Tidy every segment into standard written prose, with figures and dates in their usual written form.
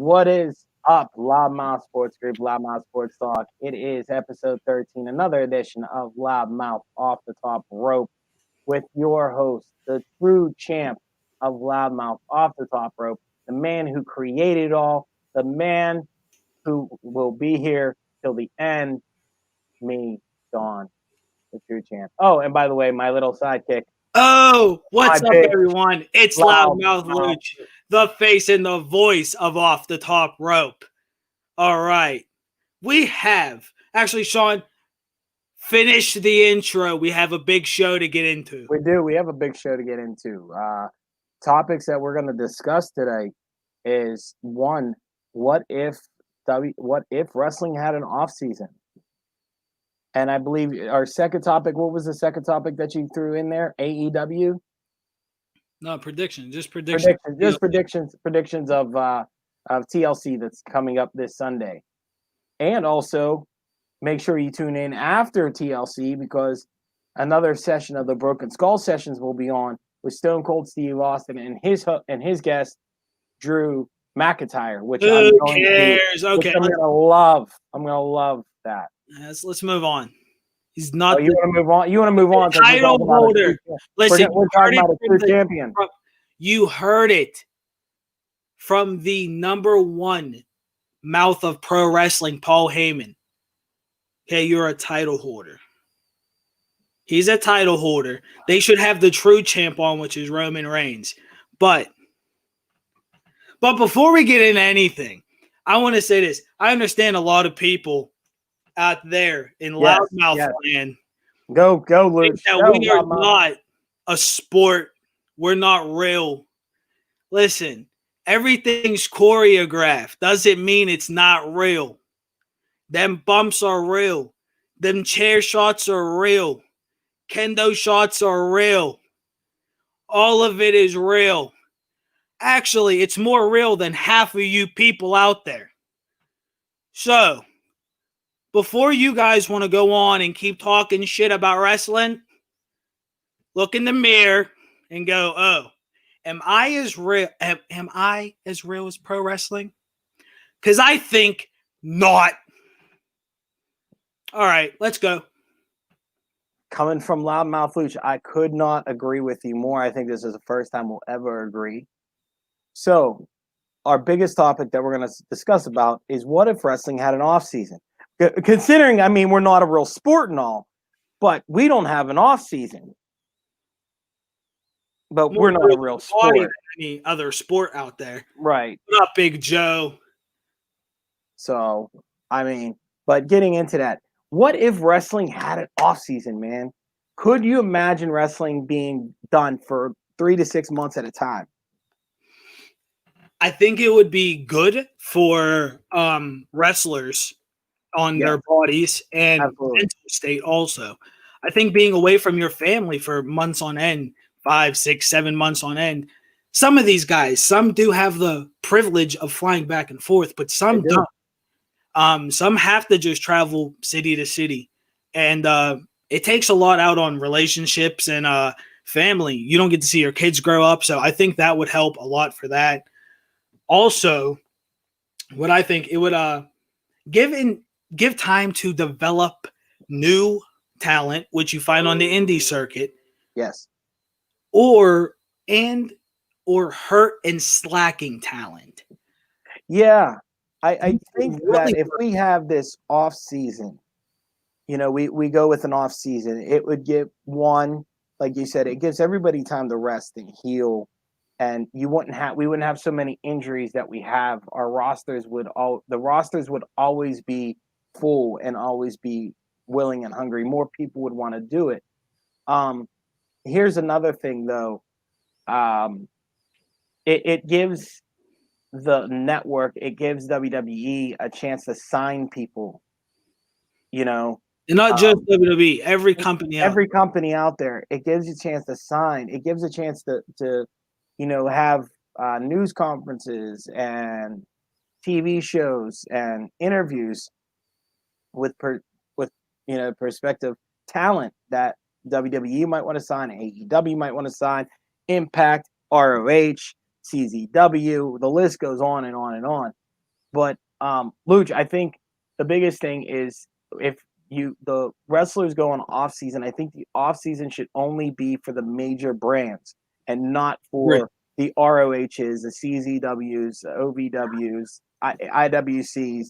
What is up, Loudmouth Sports Group, Loudmouth Sports Talk? It is episode 13, another edition of Loudmouth Off the Top Rope with your host, the true champ of Loudmouth Off the Top Rope, the man who created it all, the man who will be here till the end, me, Dawn, the true champ. Oh, and by the way, my little sidekick. Oh, what's up, big, everyone? It's Loudmouth Luch, the face and the voice of Off the Top Rope. All right. We have, actually, Sean, finish the intro. We have a big show to get into. We do. We have a big show to get into. Topics that we're going to discuss today is one, what if wrestling had an off season? And I believe our second topic, what was the second topic that you threw in there? AEW? No, predictions. Just predictions. Predictions of TLC that's coming up this Sunday. And also, make sure you tune in after TLC because another session of the Broken Skull sessions will be on with Stone Cold Steve Austin and his guest Drew McIntyre, which I'm gonna love. I'm gonna love that. Let's move on. He's not. You want to move on? You want to move on? Title holder. Listen, we're talking about a true champion. You heard it from the number one mouth of pro wrestling, Paul Heyman. Okay, you're a title holder. He's a title holder. They should have the true champ on, which is Roman Reigns. But before we get into anything, I want to say this. I understand a lot of people out there in loudmouth land. Go, Luke. We are not a sport. We're not real. Listen, everything's choreographed. Doesn't mean it's not real. Them bumps are real. Them chair shots are real. Kendo shots are real. All of it is real. Actually, it's more real than half of you people out there. So, before you guys want to go on and keep talking shit about wrestling, look in the mirror and go, oh, am I as real? Am I as real as pro wrestling? Because I think not. All right, let's go. Coming from Loudmouth Luch, I could not agree with you more. I think this is the first time we'll ever agree. So, our biggest topic that we're going to discuss about is what if wrestling had an off season? Considering, I mean, we're not a real sport and all, but we don't have an off season. But we're not a real sport. Any other sport out there, right? What up, Big Joe? So, I mean, but getting into that, what if wrestling had an off season, man? Could you imagine wrestling being done for 3 to 6 months at a time? I think it would be good for wrestlers on their bodies and mental state also. I think being away from your family for months on end, 5, 6, 7 months on end, some of these guys, some do have the privilege of flying back and forth, but some don't. Some have to just travel city to city. And it takes a lot out on relationships and family. You don't get to see your kids grow up. So I think that would help a lot for that. Also, what I think it would give time to develop new talent, which you find on the indie circuit. Yes. Or hurt and slacking talent. Yeah. I think that if we have this off season, you know, we go with an off season, it would give one, like you said, it gives everybody time to rest and heal. And we wouldn't have so many injuries that we have. The rosters would always be full and always be willing and hungry. More people would want to do it. Here's another thing though. It gives the network, it gives WWE a chance to sign people, you know. And not just WWE, every company out there. It gives you a chance to sign. It gives a chance to you know, have news conferences and TV shows and interviews with prospective talent that WWE might want to sign, AEW might want to sign, Impact, ROH, CZW, the list goes on and on and on. But Luch, I think the biggest thing is if the wrestlers go on off season, I think the off season should only be for the major brands and not Great. for the ROHs, the CZWs, the OVWs, IWCs,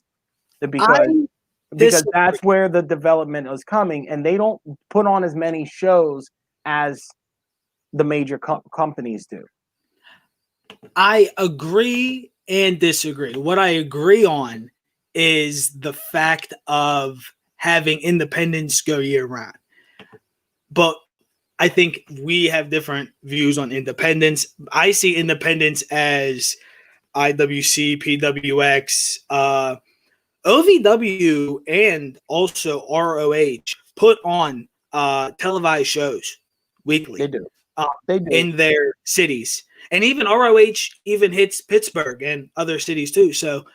because Disagree. that's where the development is coming, and they don't put on as many shows as the major companies do. I agree and disagree. What I agree on is the fact of having independents go year round. But I think we have different views on independence. I see independence as IWC, PWX, OVW, and also ROH put on televised shows weekly. They do. They do. In their cities. And even ROH even hits Pittsburgh and other cities too. So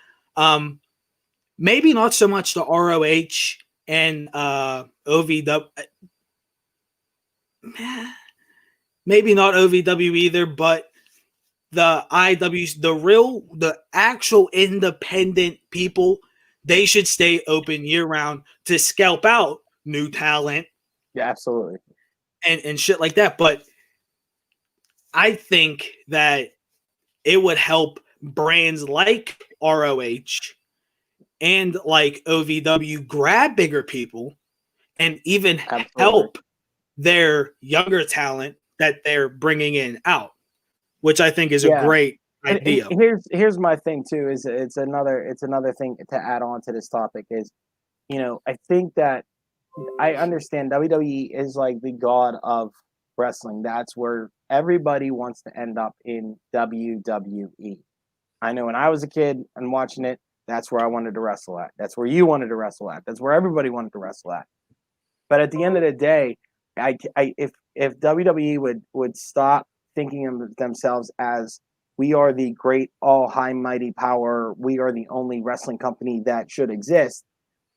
maybe not so much the ROH and OVW. Maybe not OVW either, but the IWs, the actual independent people, they should stay open year round to scalp out new talent. Yeah, absolutely. And shit like that. But I think that it would help brands like ROH and like OVW grab bigger people and even help their younger talent that they're bringing in out, which I think is a great idea. And here's my thing too, is it's another thing to add on to this topic is, I think that I understand WWE is like the god of wrestling. That's where everybody wants to end up, in WWE. I know when I was a kid and watching it, that's where I wanted to wrestle at. That's where you wanted to wrestle at. That's where everybody wanted to wrestle at. But at the end of the day, if WWE would stop thinking of themselves as, we are the great all high mighty power, we are the only wrestling company that should exist,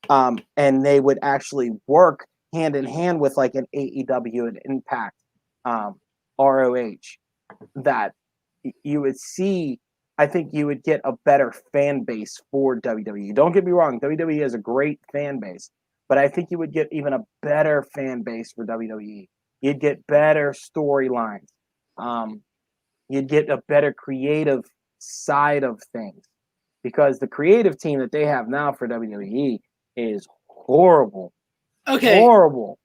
and they would actually work hand in hand with like an AEW and Impact, ROH, that you would see, I think you would get a better fan base for WWE. Don't get me wrong, WWE has a great fan base, but I think you would get even a better fan base for WWE. You'd get better storylines. You'd get a better creative side of things, because the creative team that they have now for WWE is horrible. Okay. Horrible.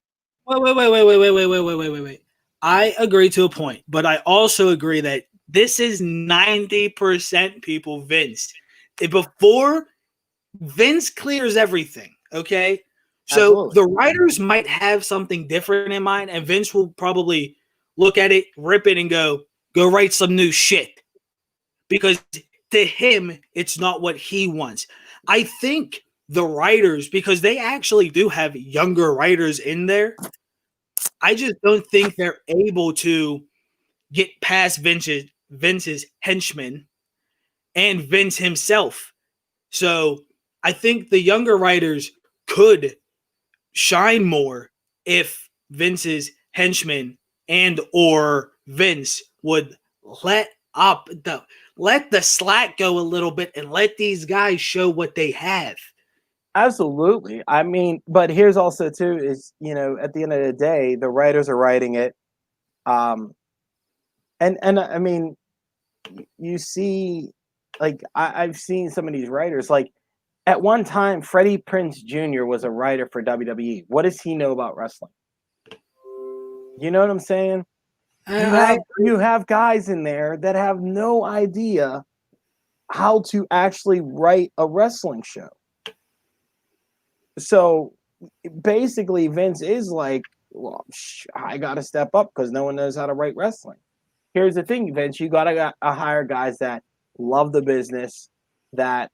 Wait. I agree to a point, but I also agree that this is 90% people Vince. Before Vince clears everything, okay? So Absolutely. the writers might have something different in mind, and Vince will probably look at it, rip it, and go write some new shit. Because to him, it's not what he wants. I think the writers, because they actually do have younger writers in there, I just don't think they're able to get past Vince's henchmen and Vince himself. So I think the younger writers could shine more if Vince's henchmen and or Vince would let the slack go a little bit and let these guys show what they have. Absolutely. I mean, but here's also too is, at the end of the day, the writers are writing it. And I mean, you see, like I've seen some of these writers, like at one time, Freddie Prinze Jr. was a writer for WWE. What does he know about wrestling? You know what I'm saying? You have guys in there that have no idea how to actually write a wrestling show. So basically, Vince is like, well, I got to step up because no one knows how to write wrestling. Here's the thing, Vince, you got to hire guys that love the business, that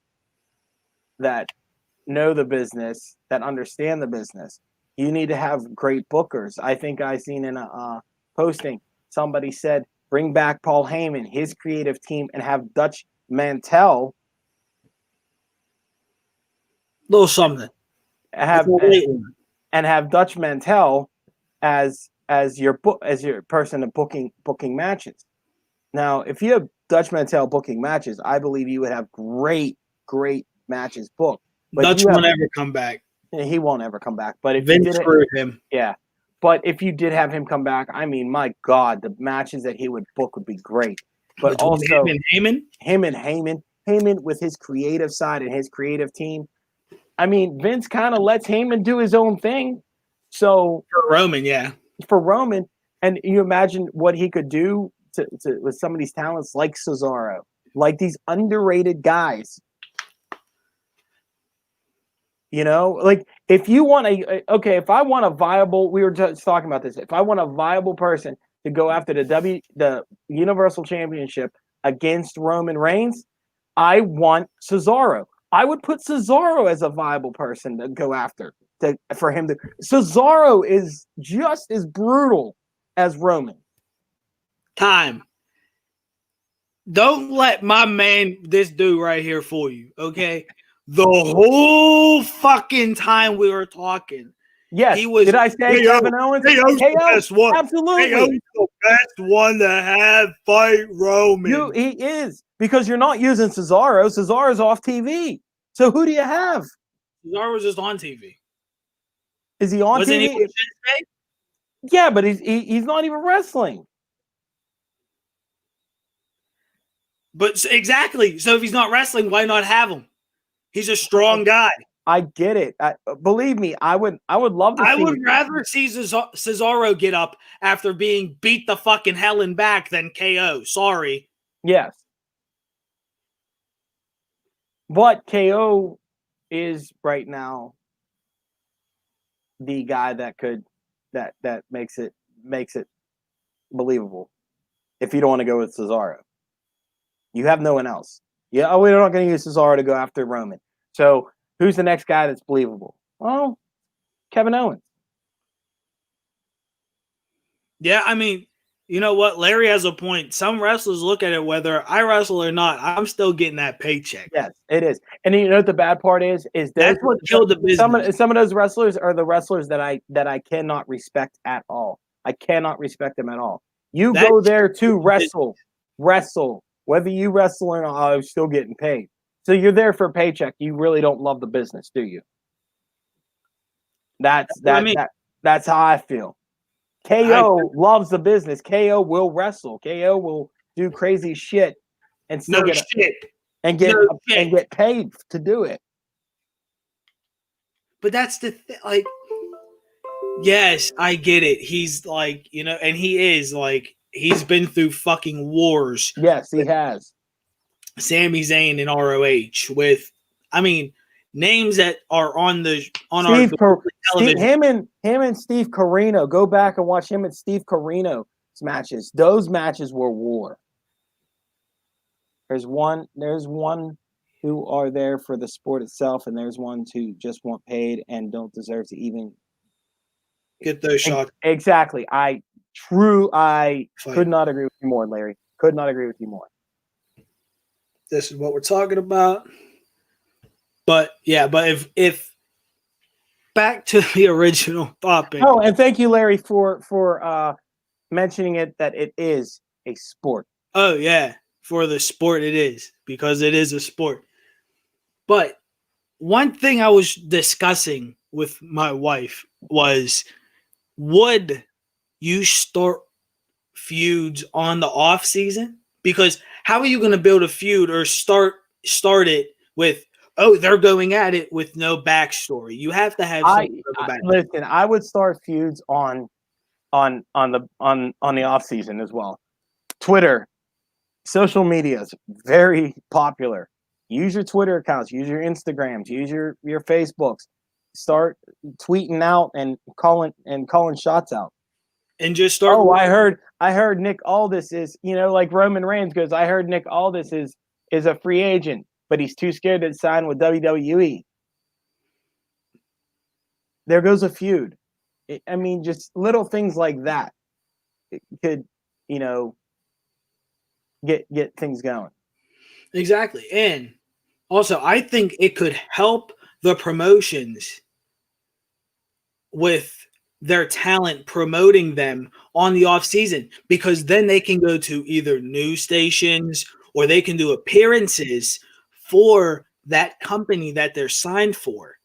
know the business, that understand the business. You need to have great bookers. I think I seen in a posting, somebody said, bring back Paul Heyman, his creative team, and have Dutch Mantel. Little something. Have Dutch Mantel as your person of booking matches. Now, if you have Dutch Mantel booking matches, I believe you would have great great matches booked. But Dutch won't ever come back. he won't ever come back. But if Vince you did screwed him. yeah. But if you did have him come back, I mean, my God, the matches that he would book would be great. But Between also him and Heyman with his creative side and his creative team. I mean, Vince kind of lets Heyman do his own thing. So for Roman, yeah. For Roman, and you imagine what he could do to with some of these talents like Cesaro, like these underrated guys. You know, like if you want if I want a viable, we were just talking about this. If I want a viable person to go after the Universal Championship against Roman Reigns, I want Cesaro. I would put Cesaro as a viable person to go after for him to. Cesaro is just as brutal as Roman. Time. Don't let my man, this dude right here, fool you. Okay. The whole fucking time we were talking. Yes. Did I say Kevin Owens? KO's the best one. Absolutely. KO's the best one to have fight Roman. He is. Because you're not using Cesaro. Cesaro's off TV. So who do you have? Cesaro was just on TV. Is he on Wasn't TV? He yeah, but he's not even wrestling. But exactly. So if he's not wrestling, why not have him? He's a strong guy. I get it. Believe me, I would love to. I would rather see Cesaro get up after being beat the fucking hell and back than KO. Sorry. Yes. But KO is right now the guy that could that makes it believable. If you don't want to go with Cesaro, you have no one else. Yeah, we're not going to use Cesaro to go after Roman. So who's the next guy that's believable? Well, Kevin Owens. Yeah, I mean, you know what? Larry has a point. Some wrestlers look at it whether I wrestle or not. I'm still getting that paycheck. Yes, it is. And you know what the bad part is that's what killed the business. Some of those wrestlers are the wrestlers that I cannot respect at all. I cannot respect them at all. You go there to wrestle. Whether you wrestle or not, I'm still getting paid. So you're there for a paycheck. You really don't love the business, do you? That's how I feel. KO loves the business. KO will wrestle. KO will do crazy shit and still get paid to do it. But that's the thing. Like, yes, I get it. He's like, you know, and he is like, he's been through fucking wars. Yes, he has. Sami Zayn in ROH with, I mean, names that are on television. Him and Steve Corino. Go back and watch him and Steve Corino's matches. Those matches were war. There's one who are there for the sport itself, and there's ones who just want paid and don't deserve to even get those shots. Exactly. I could not agree with you more, Larry. Could not agree with you more. This is what we're talking about. But yeah, but if back to the original topic. Oh, and thank you, Larry, for mentioning it that it is a sport. Oh yeah, for the sport it is, because it is a sport. But one thing I was discussing with my wife was, would you start feuds on the off season? Because how are you going to build a feud or start it with, oh, they're going at it with no backstory? You have to have something. Listen, I would start feuds on the off season as well. Twitter, social media is very popular. Use your Twitter accounts, use your Instagrams, use your Facebooks. Start tweeting out and calling shots out. And just start. Oh, I heard Nick Aldis is, like Roman Reigns goes, I heard Nick Aldis is a free agent, but he's too scared to sign with WWE. There goes a feud. I mean, just little things like that. It could, get things going. Exactly. And also, I think it could help the promotions with their talent, promoting them on the off season, because then they can go to either news stations or they can do appearances for that company that they're signed for.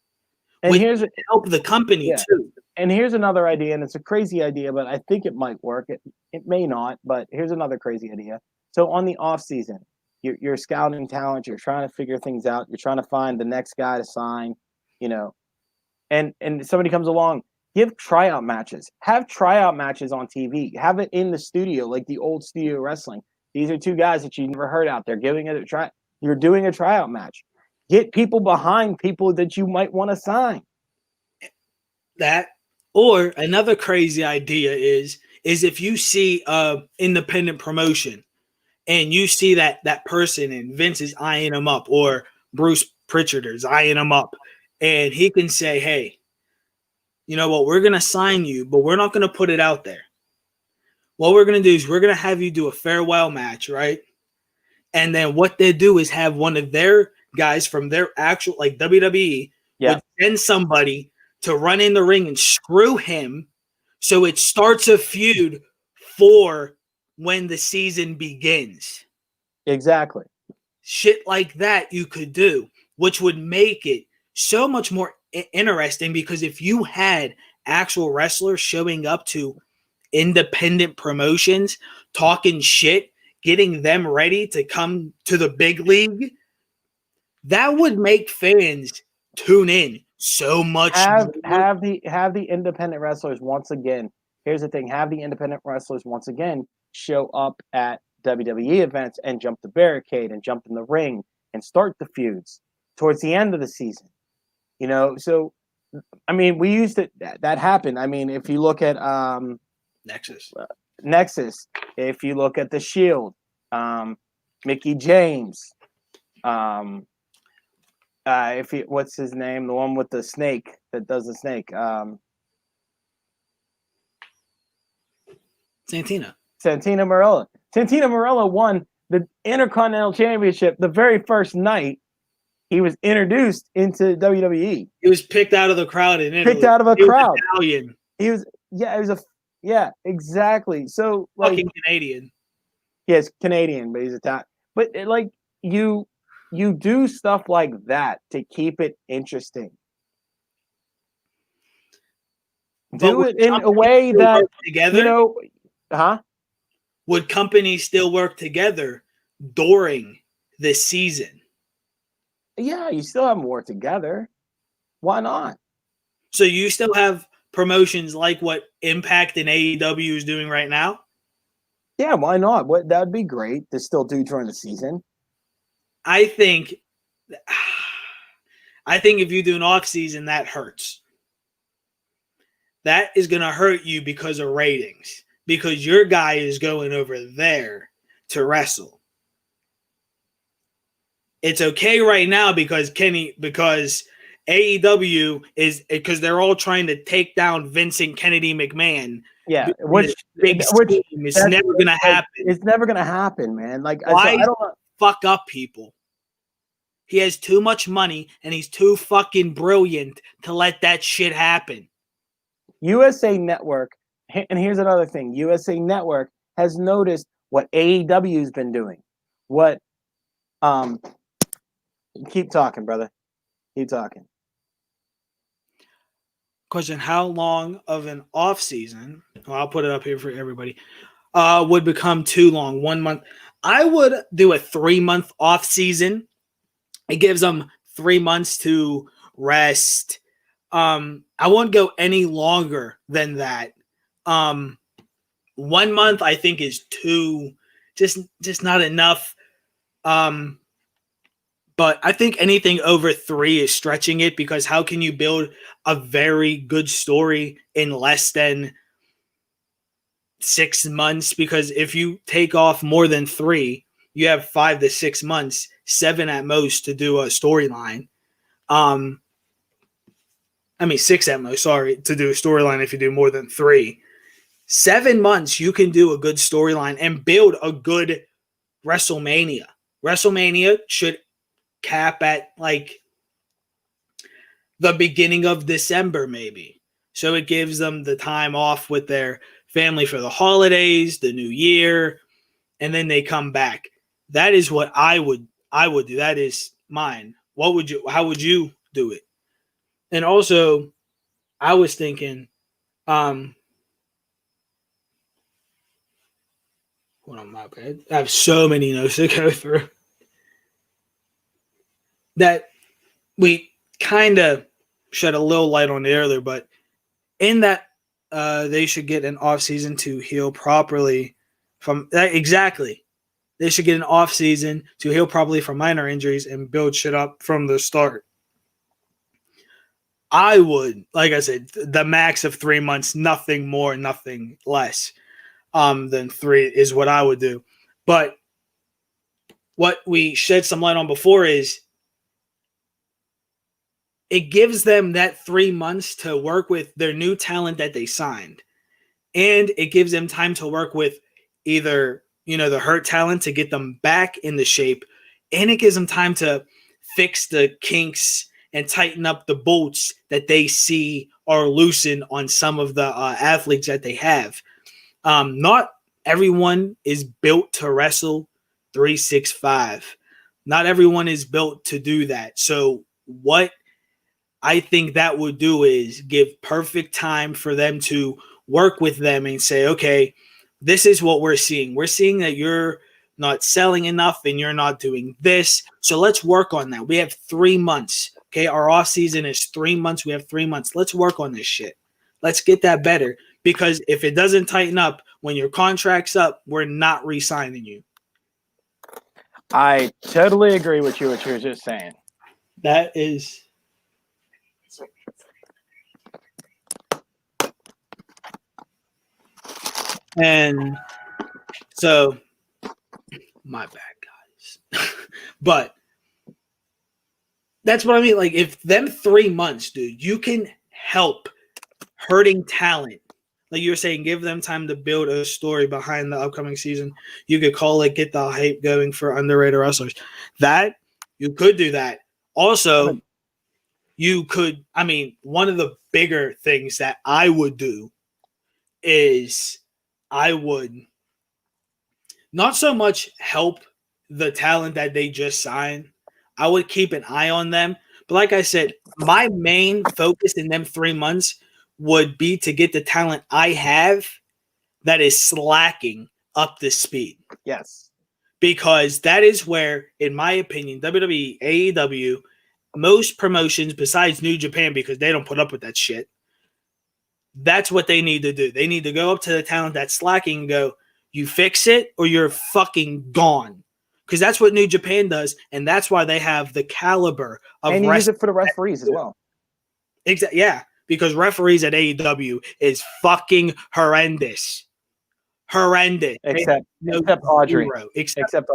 And here's help the company too. And here's another idea, and it's a crazy idea, but I think it might work. It may not, but here's another crazy idea. So on the off season, you're scouting talent, you're trying to figure things out, you're trying to find the next guy to sign, and somebody comes along, give tryout matches, have tryout matches on TV, have it in the studio, like the old studio wrestling. These are two guys that you never heard out there giving it a try. You're doing a tryout match. Get people behind people that you might want to sign. That, or another crazy idea is if you see independent promotion and you see that person and Vince is eyeing him up, or Bruce Pritchard is eyeing him up, and he can say, hey, you know what, we're going to sign you, but we're not going to put it out there. What we're going to do is we're going to have you do a farewell match, right? And then what they do is have one of their guys from their actual, like WWE, would send somebody to run in the ring and screw him, so it starts a feud for when the season begins. Exactly. Shit like that you could do, which would make it so much more interesting, because if you had actual wrestlers showing up to independent promotions, talking shit, getting them ready to come to the big league, that would make fans tune in so much. Have the independent wrestlers once again. Here's the thing: have the independent wrestlers once again show up at WWE events and jump the barricade and jump in the ring and start the feuds towards the end of the season. So I mean, we used it. That happened. I mean, if you look at Nexus, if you look at the Shield, Mickey James, what's his name? The one with the snake that does the snake. Santino Marella. Santino Marella won the Intercontinental Championship the very first night he was introduced into WWE. He was picked out of the crowd in Italy. Picked out of a crowd. Italian. Exactly. So fucking Canadian. Yes, Canadian, but he's Italian. But you do stuff like that to keep it interesting. Do it in a way that together. Would companies still work together during the season? Yeah, you still have them work together. Why not? So you still have promotions like what Impact and AEW is doing right now? Yeah, why not? That would be great to still do during the season. I think if you do an off season, that hurts. That is going to hurt you because of ratings, because your guy is going over there to wrestle. It's okay right now because AEW is, because they're all trying to take down Vincent Kennedy McMahon. Yeah, which is never going to happen. It's never going to happen, man. Why I don't fuck up people? He has too much money and he's too fucking brilliant to let that shit happen. USA Network, and here's another thing: USA Network has noticed what AEW's been doing. Keep talking, brother. Keep talking. Question: how long of an off season? Well, I'll put it up here for everybody. Would become too long. 1 month. I would do a 3-month off season. It gives them 3 months to rest. I won't go any longer than that. 1 month, I think, is too just not enough. But I think anything over 3 is stretching it, because how can you build a very good story in less than 6 months? Because if you take off more than 3, you have 5 to 6 months, 7 at most, to do a storyline. 6 at most, to do a storyline if you do more than 3. 7 months, you can do a good storyline and build a good WrestleMania. WrestleMania should cap at the beginning of December, maybe. So it gives them the time off with their family for the holidays, the new year, and then they come back. That is what I would do. That is mine. how would you do it? And also, I was thinking, hold on, my bad. I have so many notes to go through that we kind of shed a little light on it earlier, but in that they should get an off season to heal properly from that. Exactly. They should get an off season to heal properly from minor injuries and build shit up from the start. I would, like I said, the max of 3 months, nothing more, nothing less than 3 is what I would do. But what we shed some light on before is it gives them that 3 months to work with their new talent that they signed. And it gives them time to work with either, the hurt talent to get them back in the shape. And it gives them time to fix the kinks and tighten up the bolts that they see are loosened on some of the athletes that they have. Not everyone is built to wrestle 365. Not everyone is built to do that. So what I think that would do is give perfect time for them to work with them and say, okay, this is what we're seeing. We're seeing that you're not selling enough and you're not doing this. So let's work on that. We have 3 months. Okay, our off season is 3 months. We have 3 months. Let's work on this shit. Let's get that better. Because if it doesn't tighten up when your contract's up, we're not re-signing you. I totally agree with you, what you were just saying. That is... And so, my bad, guys. But that's what I mean. Like, if them 3 months, dude, you can help hurting talent. Like you were saying, give them time to build a story behind the upcoming season. You could call it, get the hype going for underrated wrestlers. That, you could do that. Also, you could, one of the bigger things that I would do is I would not so much help the talent that they just signed. I would keep an eye on them. But like I said, my main focus in them 3 months would be to get the talent I have that is slacking up to speed. Yes. Because that is where, in my opinion, WWE, AEW, most promotions besides New Japan, because they don't put up with that shit, that's what they need to do. They need to go up to the talent that's slacking and go, you fix it or you're fucking gone. Because that's what New Japan does, and that's why they have the caliber of and you use it for the referees as well. Exactly. Yeah, because referees at AEW is fucking horrendous. Horrendous. Except Audrey. Except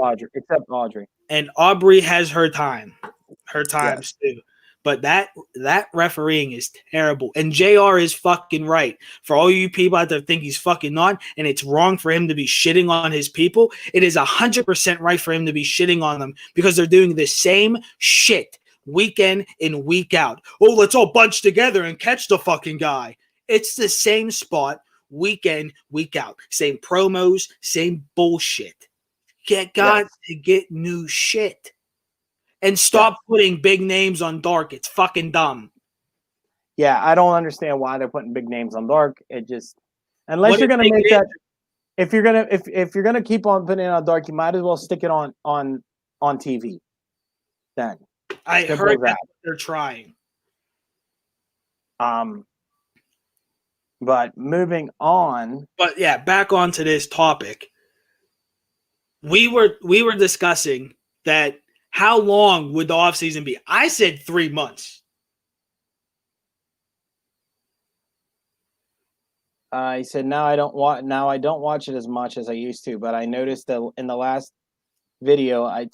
Audrey. And Aubrey has her time. Her times too. But that refereeing is terrible. And JR is fucking right. For all you people out there think he's fucking not, and it's wrong for him to be shitting on his people, it is 100% right for him to be shitting on them because they're doing the same shit week in and week out. Oh, let's all bunch together and catch the fucking guy. It's the same spot week in, week out. Same promos, same bullshit. Get to get new shit. And stop putting big names on Dark. It's fucking dumb. Yeah, I don't understand why they're putting big names on Dark. It just, unless you're gonna make that, if you're gonna keep on putting it on Dark, you might as well stick it on TV. Then I heard that they're trying. But moving on. But yeah, back onto this topic. We were discussing that. How long would the offseason be? I said 3 months. I said now I don't watch it as much as I used to, but I noticed that in the last video I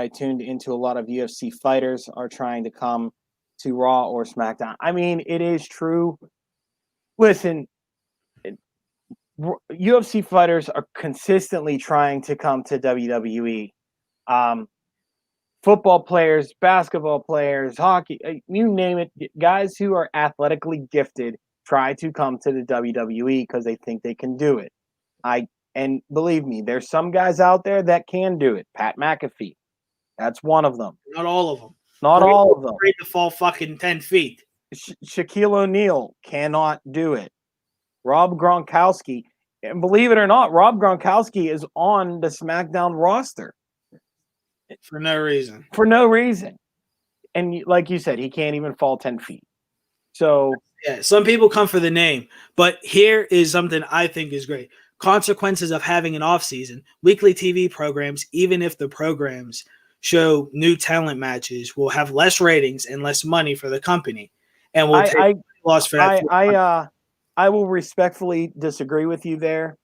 tuned into a lot of UFC fighters are trying to come to Raw or SmackDown. I mean, it is true. Listen, UFC fighters are consistently trying to come to WWE. Football players, basketball players, hockey, you name it, guys who are athletically gifted try to come to the WWE because they think they can do it. And believe me, there's some guys out there that can do it. Pat McAfee, that's one of them. Not all of them. Not all of them. Afraid to fall fucking 10 feet. Shaquille O'Neal cannot do it. Rob Gronkowski, and believe it or not, Rob Gronkowski is on the SmackDown roster For no reason. for no reason. And like you said, he can't even fall 10 feet. So yeah, some people come for the name, but here is something I think is great. Consequences of having an off season. Weekly TV programs, even if the programs show new talent matches, will have less ratings and less money for the company, and will take loss for that. I will respectfully disagree with you there,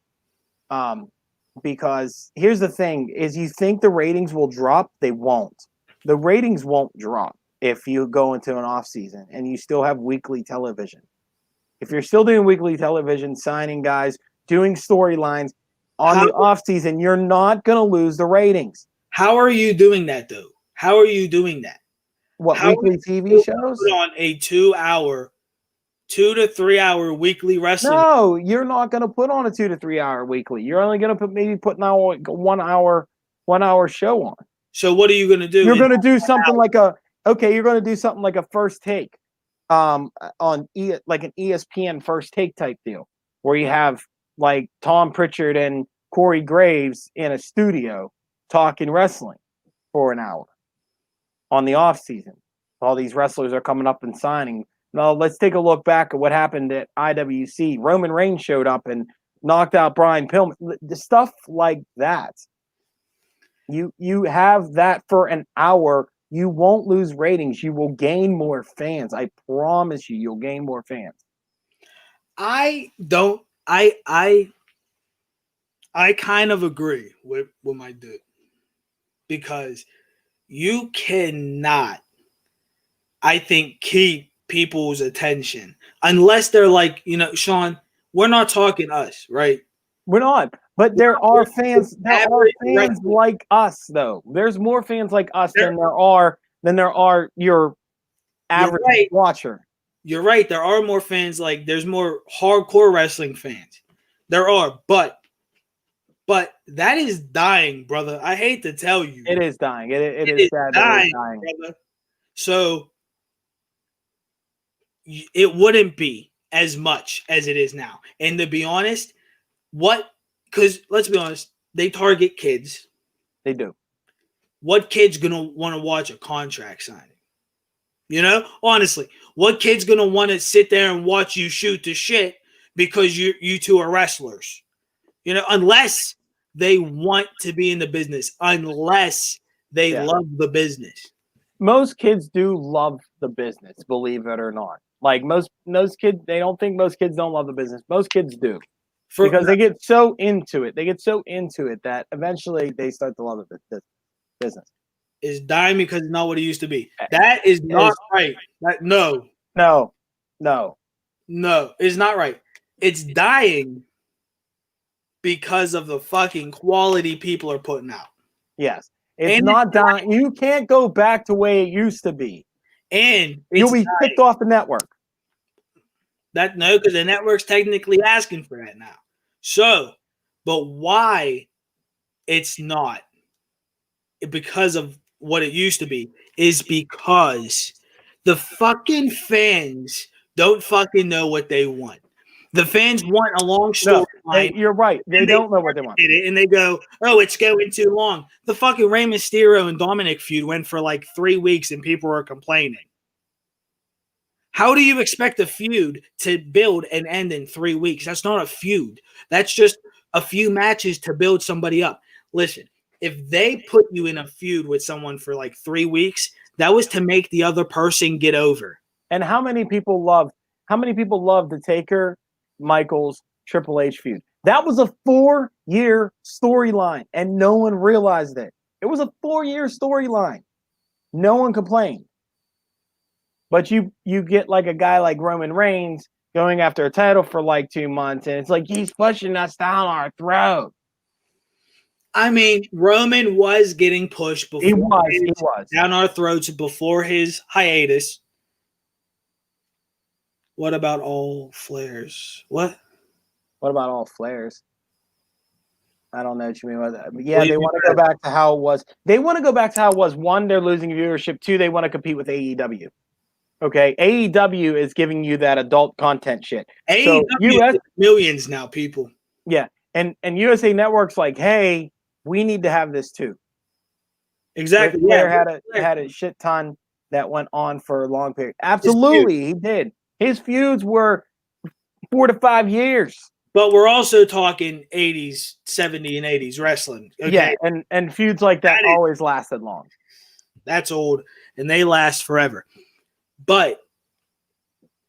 because here's the thing: is you think the ratings will drop? They won't. The ratings won't drop if you go into an off season and you still have weekly television. If you're still doing weekly television, signing guys, doing storylines on the off season, you're not going to lose the ratings. How are you doing that, though? How are you doing that? What, weekly TV shows? Put on a 2 to 3 hour weekly wrestling. No, you're not going to put on a 2 to 3 hour weekly. You're only going to put now 1 hour show on. So what are you going to do? You're going to do something like you're going to do something like a First Take, on like an ESPN First Take type deal, where you have like Tom Pritchard and Corey Graves in a studio talking wrestling for an hour on the off season. All these wrestlers are coming up and signing. Now let's take a look back at what happened at IWC. Roman Reigns showed up and knocked out Brian Pillman. The stuff like that. You have that for an hour. You won't lose ratings. You will gain more fans. I promise you, you'll gain more fans. I kind of agree with my dude, because you cannot, I think, keep people's attention unless they're like, Sean, we're not talking us, right? We're not. But there are fans. There are fans like us, though. There's more fans like us than there are your average watcher. You're right. There are more fans. Like, there's more hardcore wrestling fans. There are, but that is dying, brother. I hate to tell you. It is dying. It is sad that it is dying. Brother. So it wouldn't be as much as it is now. And to be honest, because let's be honest, they target kids. They do. What kid's gonna want to watch a contract signing? Honestly, what kid's gonna want to sit there and watch you shoot the shit because you two are wrestlers? Unless they want to be in the business, unless they love the business. Most kids do love the business, believe it or not. Like most kids, they don't think most kids don't love the business. Most kids do. Because they get so into it. They get so into it that eventually they start to love the business. It's dying because it's not what it used to be. That is not right. No, it's not right. It's dying because of the fucking quality people are putting out. Yes. It's not dying. You can't go back to the way it used to be. And you'll be kicked off the network. No, because the network's technically asking for that now. So, but why it's not because of what it used to be is because the fucking fans don't fucking know what they want. The fans want a long storyline. You're right. They don't know what they want. And they go, oh, it's going too long. The fucking Rey Mysterio and Dominic feud went for like 3 weeks and people are complaining. How do you expect a feud to build and end in 3 weeks? That's not a feud. That's just a few matches to build somebody up. Listen, if they put you in a feud with someone for like 3 weeks, that was to make the other person get over. And how many people love the Taker, Michaels, Triple H feud? That was a 4-year storyline, and no one realized it. It was a 4-year storyline. No one complained. But you get like a guy like Roman Reigns going after a title for like 2 months, and it's like he's pushing us down our throat. I mean, Roman was getting pushed before he was down our throats before his hiatus. What about all flares? What about all flares? I don't know what you mean by that. But yeah, What do they you want mean to go by back to how it was. They want to go back to how it was. One, they're losing viewership. Two, they want to compete with AEW. Okay, AEW is giving you that adult content shit. So AEW is millions now, people. yeah, and USA Network's like, hey, we need to have this too. Exactly. Ric Flair Yeah. had a shit ton that went on for a long period. Absolutely, he did. His feuds were 4 to 5 years. But we're also talking 80s, 70s, and 80s wrestling. Okay? Yeah, and feuds like that always lasted long. That's old, and they last forever. But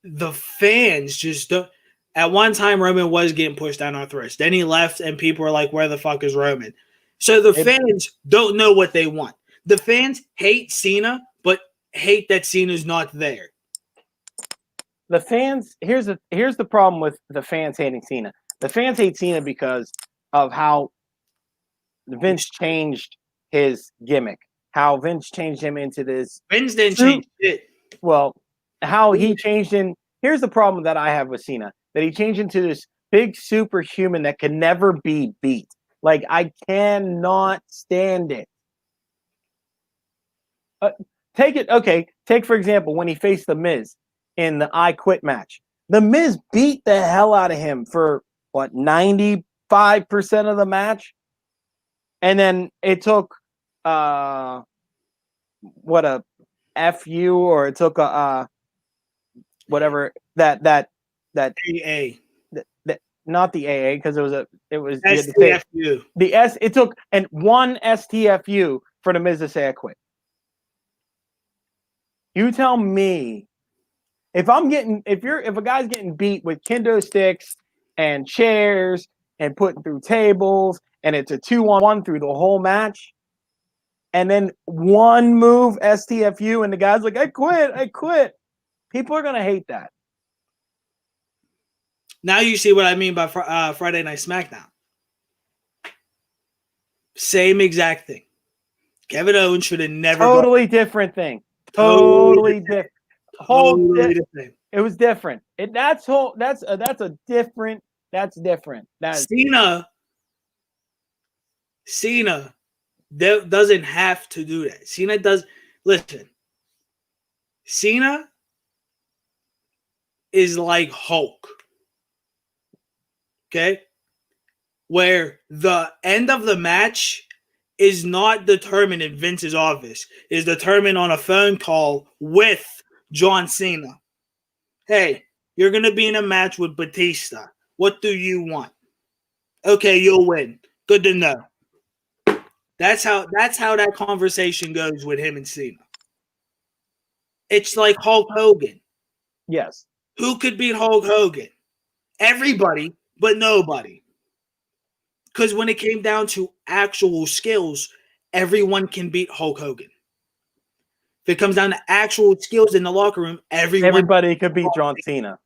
the fans just don't. At one time, Roman was getting pushed down our throats. Then he left, and people were like, where the fuck is Roman? So the fans don't know what they want. The fans hate Cena, but hate that Cena's not there. The fans, here's the problem with the fans hating Cena. The fans hate Cena because of how Vince changed his gimmick. How Vince changed him into this. Vince didn't change it. Well, how he changed in. Here's the problem that I have with Cena. That he changed into this big superhuman that can never be beat. Like, I cannot stand it. Take, for example, when he faced The Miz in the I Quit match. The Miz beat the hell out of him for, 95% of the match? And then it took, a FU, or it took a, whatever, that AA. Not the AA, because it was STFU. It took one STFU for the Miz to say I quit. You tell me if a guy's getting beat with kendo sticks and chairs and putting through tables and it's a 2-on-1 through the whole match, and then one move STFU and the guy's like, I quit. People are gonna hate that. Now you see what I mean by Friday Night SmackDown. Same exact thing. Kevin Owens should have never. Totally different thing. Totally different. Totally different. It was different. That's different. Cena doesn't have to do that. Cena does. Listen. Cena is like Hulk. Okay? Where the end of the match is not determined in Vince's office. Is determined on a phone call with John Cena. Hey, you're going to be in a match with Batista. What do you want? Okay, you'll win. Good to know. That's how that conversation goes with him and Cena. It's like Hulk Hogan. Yes. Who could beat Hulk Hogan? Everybody, but nobody. Because when it came down to actual skills, everyone can beat Hulk Hogan. If it comes down to actual skills in the locker room, everybody could beat John Cena.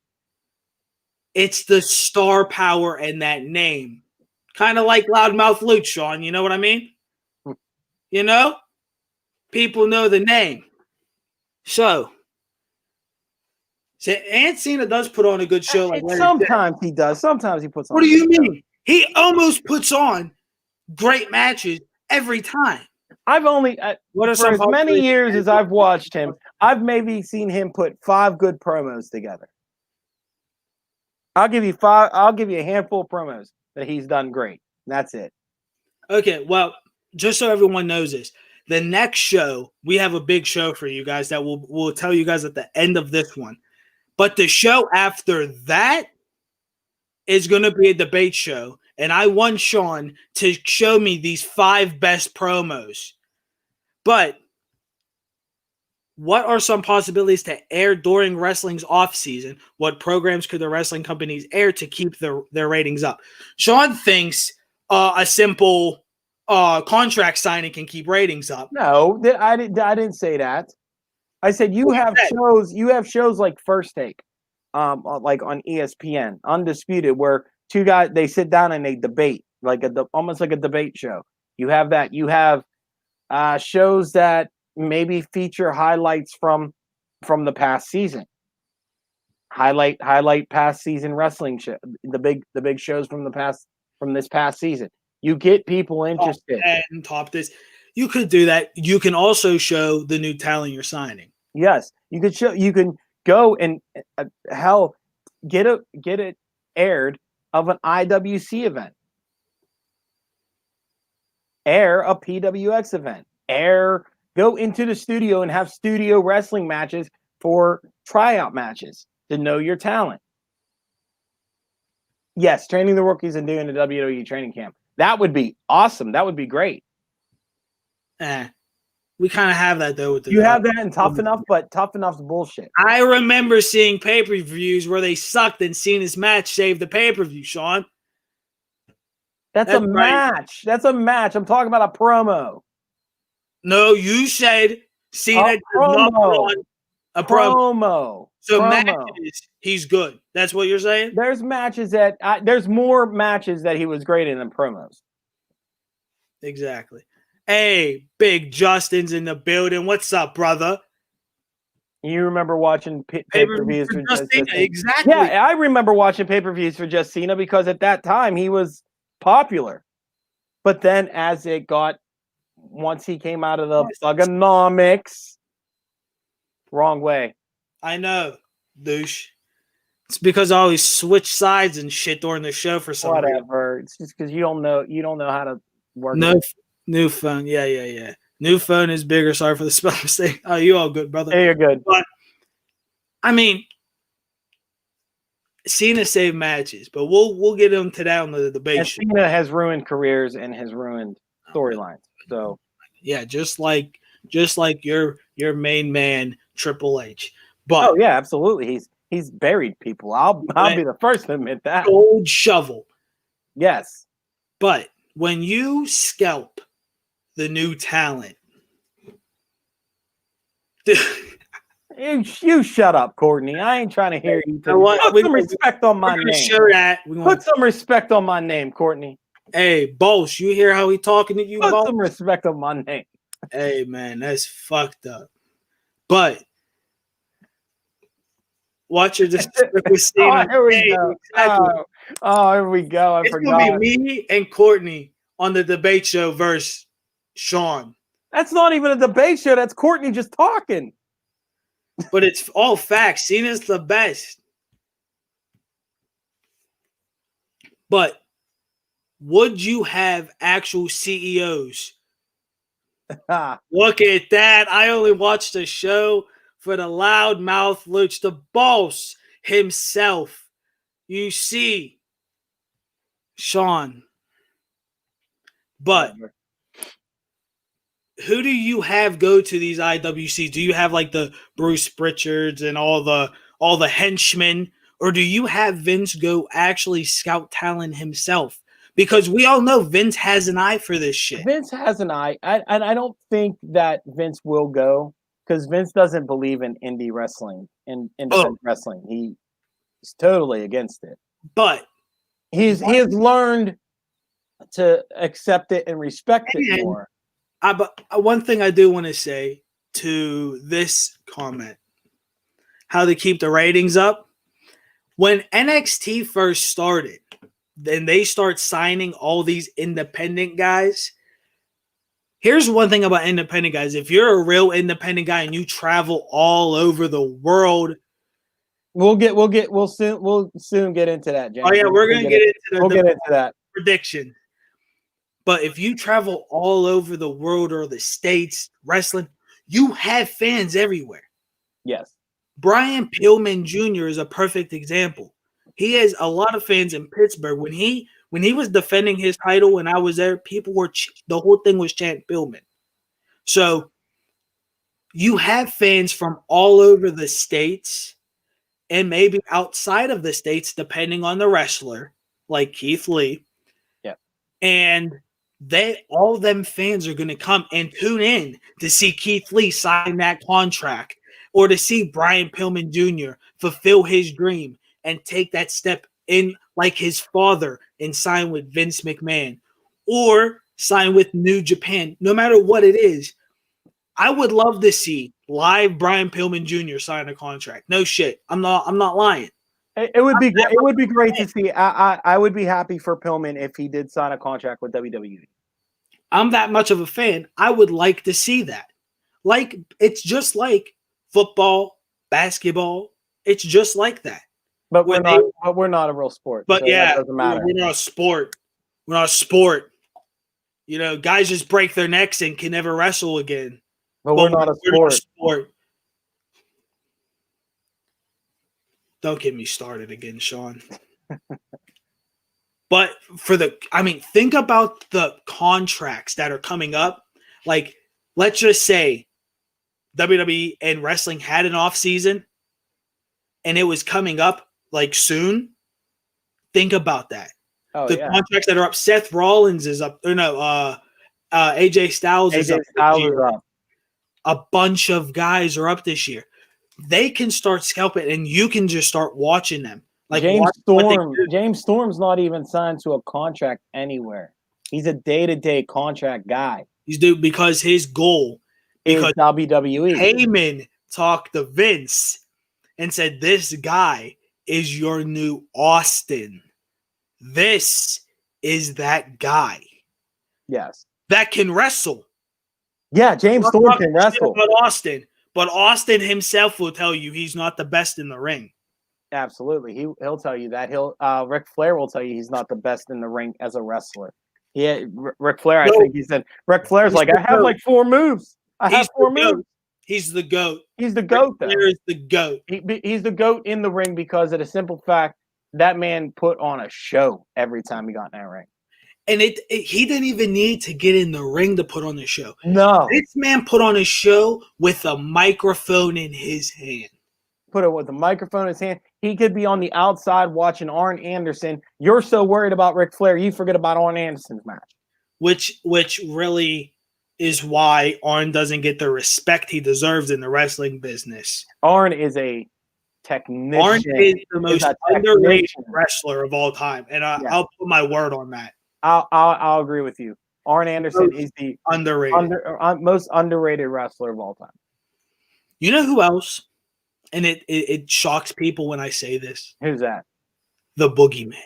It's the star power in that name. Kind of like Loudmouth Luke, Sean. You know what I mean? You know? People know the name. So and Cena does put on a good show. Sometimes he does. Sometimes he puts on. What do you mean? He almost puts on great matches every time. I've only for as many years as I've watched him, I've maybe seen him put 5 good promos together. I'll give you 5. I'll give you a handful of promos that he's done great. That's it. Okay, well, just so everyone knows this, the next show, we have a big show for you guys that we'll tell you guys at the end of this one. But the show after that is going to be a debate show. And I want Sean to show me these 5 best promos. But what are some possibilities to air during wrestling's off season? What programs could the wrestling companies air to keep their ratings up? Sean thinks a simple contract signing can keep ratings up. No, I didn't say that. I said you have shows. You have shows like First Take, like on ESPN, Undisputed, where 2 guys they sit down and they debate, almost like a debate show. You have that. You have shows that maybe feature highlights from the past season. Highlight past season wrestling show. The big shows from this past season. You get people interested. And top this. You could do that. You can also show the new talent you're signing. Yes, you could show. You can go and hell get it aired of an IWC event, air a PWX event, go into the studio and have studio wrestling matches for tryout matches to know your talent. Yes, training the rookies and doing the WWE training camp. That would be awesome. That would be great. We kind of have that though. With you have that in Tough Enough, but Tough Enough's bullshit. I remember seeing pay-per-views where they sucked and Cena's match saved the pay-per-view, Sean. That's a match. That's a match. I'm talking about a promo. No, you said Cena does not want a promo. So matches, he's good. That's what you're saying? There's matches that there's more matches that he was great in than promos. Exactly. Hey, Big Justin's in the building. What's up, brother? You remember watching pay-per-views for just Cena? Exactly. Yeah, I remember watching pay-per-views for just Cena because at that time he was popular. But then once he came out of the Thugonomics, wrong way. I know, douche. It's because I always switch sides and shit during the show for some reason. Whatever. It's just because you don't know how to work. New phone. Yeah. New phone is bigger. Sorry for the spell mistake. Oh, you all good, brother? Yeah, you're good. But I mean, Cena saved matches, but we'll get into that on the debate. And Cena has ruined careers and has ruined storylines. So yeah, just like your main man Triple H. But yeah, absolutely. He's buried people. I'll be the first to admit that. Gold shovel. Yes. But when you scalp the new talent, you shut up, Courtney. I ain't trying to hear you. Put some respect on my name. Put some respect on my name, Courtney. Hey, boss, you hear how he talking to you? Put some respect on my name. Hey, man, that's fucked up. But watch your disrespect with Cena. Here we go. Exactly. Here we go. It's gonna be me and Courtney on the debate show versus Sean. That's not even a debate show. That's Courtney just talking. But it's all facts. Cena's the best. But would you have actual CEOs? Look at that. I only watched the show for the loudmouth Luch, the boss himself. You see, Sean. But who do you have go to these IWCs? Do you have like the Bruce Pritchards and all the henchmen, or do you have Vince go actually scout talent himself? Because we all know Vince has an eye for this shit. Vince has an eye, and I don't think that Vince will go because Vince doesn't believe in indie wrestling and independent wrestling. He's totally against it. But he has learned to accept it and respect it more. But one thing I do want to say to this comment, how to keep the ratings up. When NXT first started, then they start signing all these independent guys. Here's one thing about independent guys. If you're a real independent guy and you travel all over the world, we'll soon get into that, James. Oh yeah, we're gonna get into that prediction. But if you travel all over the world or the States wrestling, you have fans everywhere. Yes. Brian Pillman Jr. is a perfect example. He has a lot of fans in Pittsburgh. When he was defending his title and I was there, the whole thing was chant Pillman. So you have fans from all over the States and maybe outside of the States, depending on the wrestler, like Keith Lee. Yeah. And all them fans are going to come and tune in to see Keith Lee sign that contract or to see Brian Pillman Jr. fulfill his dream and take that step in like his father and sign with Vince McMahon or sign with New Japan. No matter what it is, I would love to see live Brian Pillman Jr. sign a contract. No shit. I'm not lying. It would be great. It would be great to see. I would be happy for Pillman if he did sign a contract with WWE. I'm that much of a fan. I would like to see that. Like, it's just like football, basketball. It's just like that. But we're not. But we're not a real sport. But so yeah, that doesn't matter. we're not a sport. We're not a sport. You know, guys just break their necks and can never wrestle again. But we're not a sport. Don't get me started again, Sean. But think about the contracts that are coming up. Like, let's just say WWE and wrestling had an off season and it was coming up like soon. Think about that. Oh, the contracts that are up. Seth Rollins is up. Or no, AJ Styles is up. A bunch of guys are up this year. They can start scalping, and you can just start watching them. Like James Storm. James Storm's not even signed to a contract anywhere. He's a day-to-day contract guy. He's because his goal is WWE. Heyman talked to Vince and said, "This guy is your new Austin. This is that guy. Yes, that can wrestle." Yeah, James Storm can wrestle. About Austin, but Austin himself will tell you he's not the best in the ring. Absolutely, he'll tell you that. Ric Flair will tell you he's not the best in the ring as a wrestler. Yeah, Ric Flair. I think he said Ric Flair's like, I have like 4 moves. I have 4 moves. He's the GOAT. He's the GOAT. Ric Flair is the GOAT. He's the GOAT in the ring because of the simple fact that man put on a show every time he got in that ring. And he didn't even need to get in the ring to put on the show. No. This man put on a show with a microphone in his hand. Put it with a microphone in his hand. He could be on the outside watching Arn Anderson. You're so worried about Ric Flair, you forget about Arn Anderson's match. Which really is why Arn doesn't get the respect he deserves in the wrestling business. Arn is a technician. Arn is the most underrated wrestler of all time, and I'll put my word on that. I'll agree with you. Arn Anderson is the most underrated wrestler of all time. You know who else? And it shocks people when I say this. Who's that? The Boogeyman.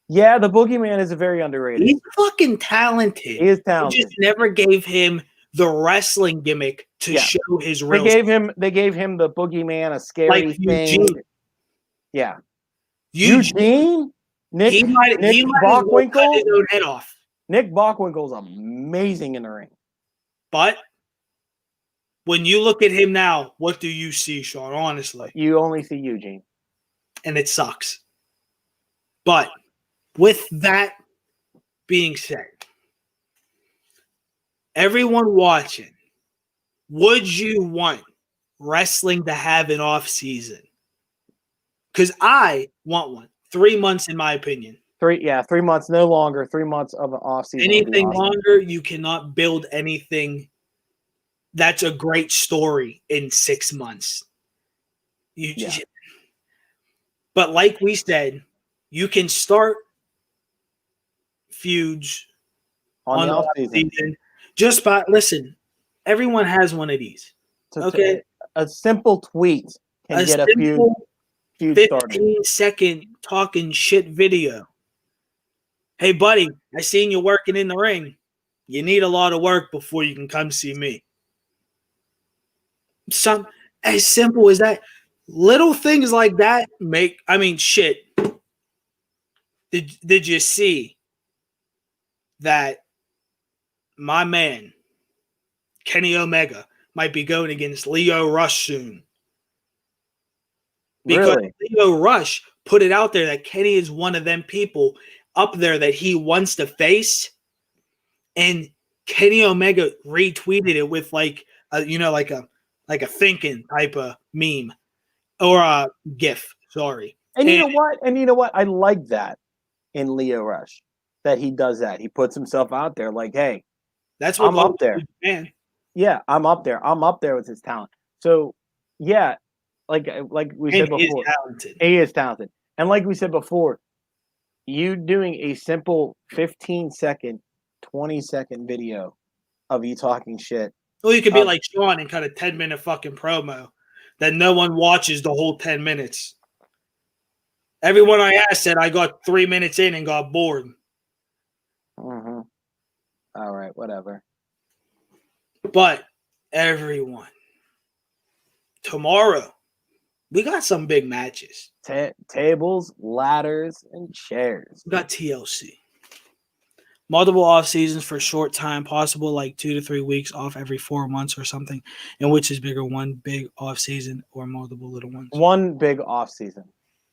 Yeah, the Boogeyman is a very underrated. He's fucking talented. He is talented. They just never gave him the wrestling gimmick to show his real. They gave him the Boogeyman, a scary thing. Eugene. Yeah. Eugene? Nick Bockwinkel cut his own head off. Nick Bockwinkel's amazing in the ring. But when you look at him now, what do you see, Sean? Honestly, you only see Eugene. And it sucks. But with that being said, everyone watching, would you want wrestling to have an off season? Because I want one. 3 months, in my opinion. 3 months, no longer. 3 months of an off season. Anything longer, you cannot build anything that's a great story in 6 months. But like we said, you can start feuds on the off season. Just by listen. Everyone has one of these. Okay, a simple tweet can get a feud. 15-second talking shit video. Hey, buddy, I seen you working in the ring. You need a lot of work before you can come see me. As simple as that. Little things like that shit. Did you see that my man, Kenny Omega, might be going against Lio Rush soon? Because Lio Rush put it out there that Kenny is one of them people up there that he wants to face, and Kenny Omega retweeted it with like a thinking type of meme or a GIF. Sorry. And you know what? I like that in Lio Rush that he does that. He puts himself out there like, hey, that's what I'm up there. Man. Yeah, I'm up there. I'm up there with his talent. So yeah. Like we said before, he is talented. And like we said before, you doing a simple 15-second, 20-second video of you talking shit. Well, you could be like Sean and cut a 10-minute fucking promo that no one watches the whole 10 minutes. Everyone I asked said I got 3 minutes in and got bored. Mm-hmm. All right, whatever. But everyone, tomorrow, we got some big matches. Tables, ladders, and chairs. We got TLC. Multiple off seasons for short time, possible like 2 to 3 weeks off every 4 months or something. And which is bigger, one big off season or multiple little ones? One big off season.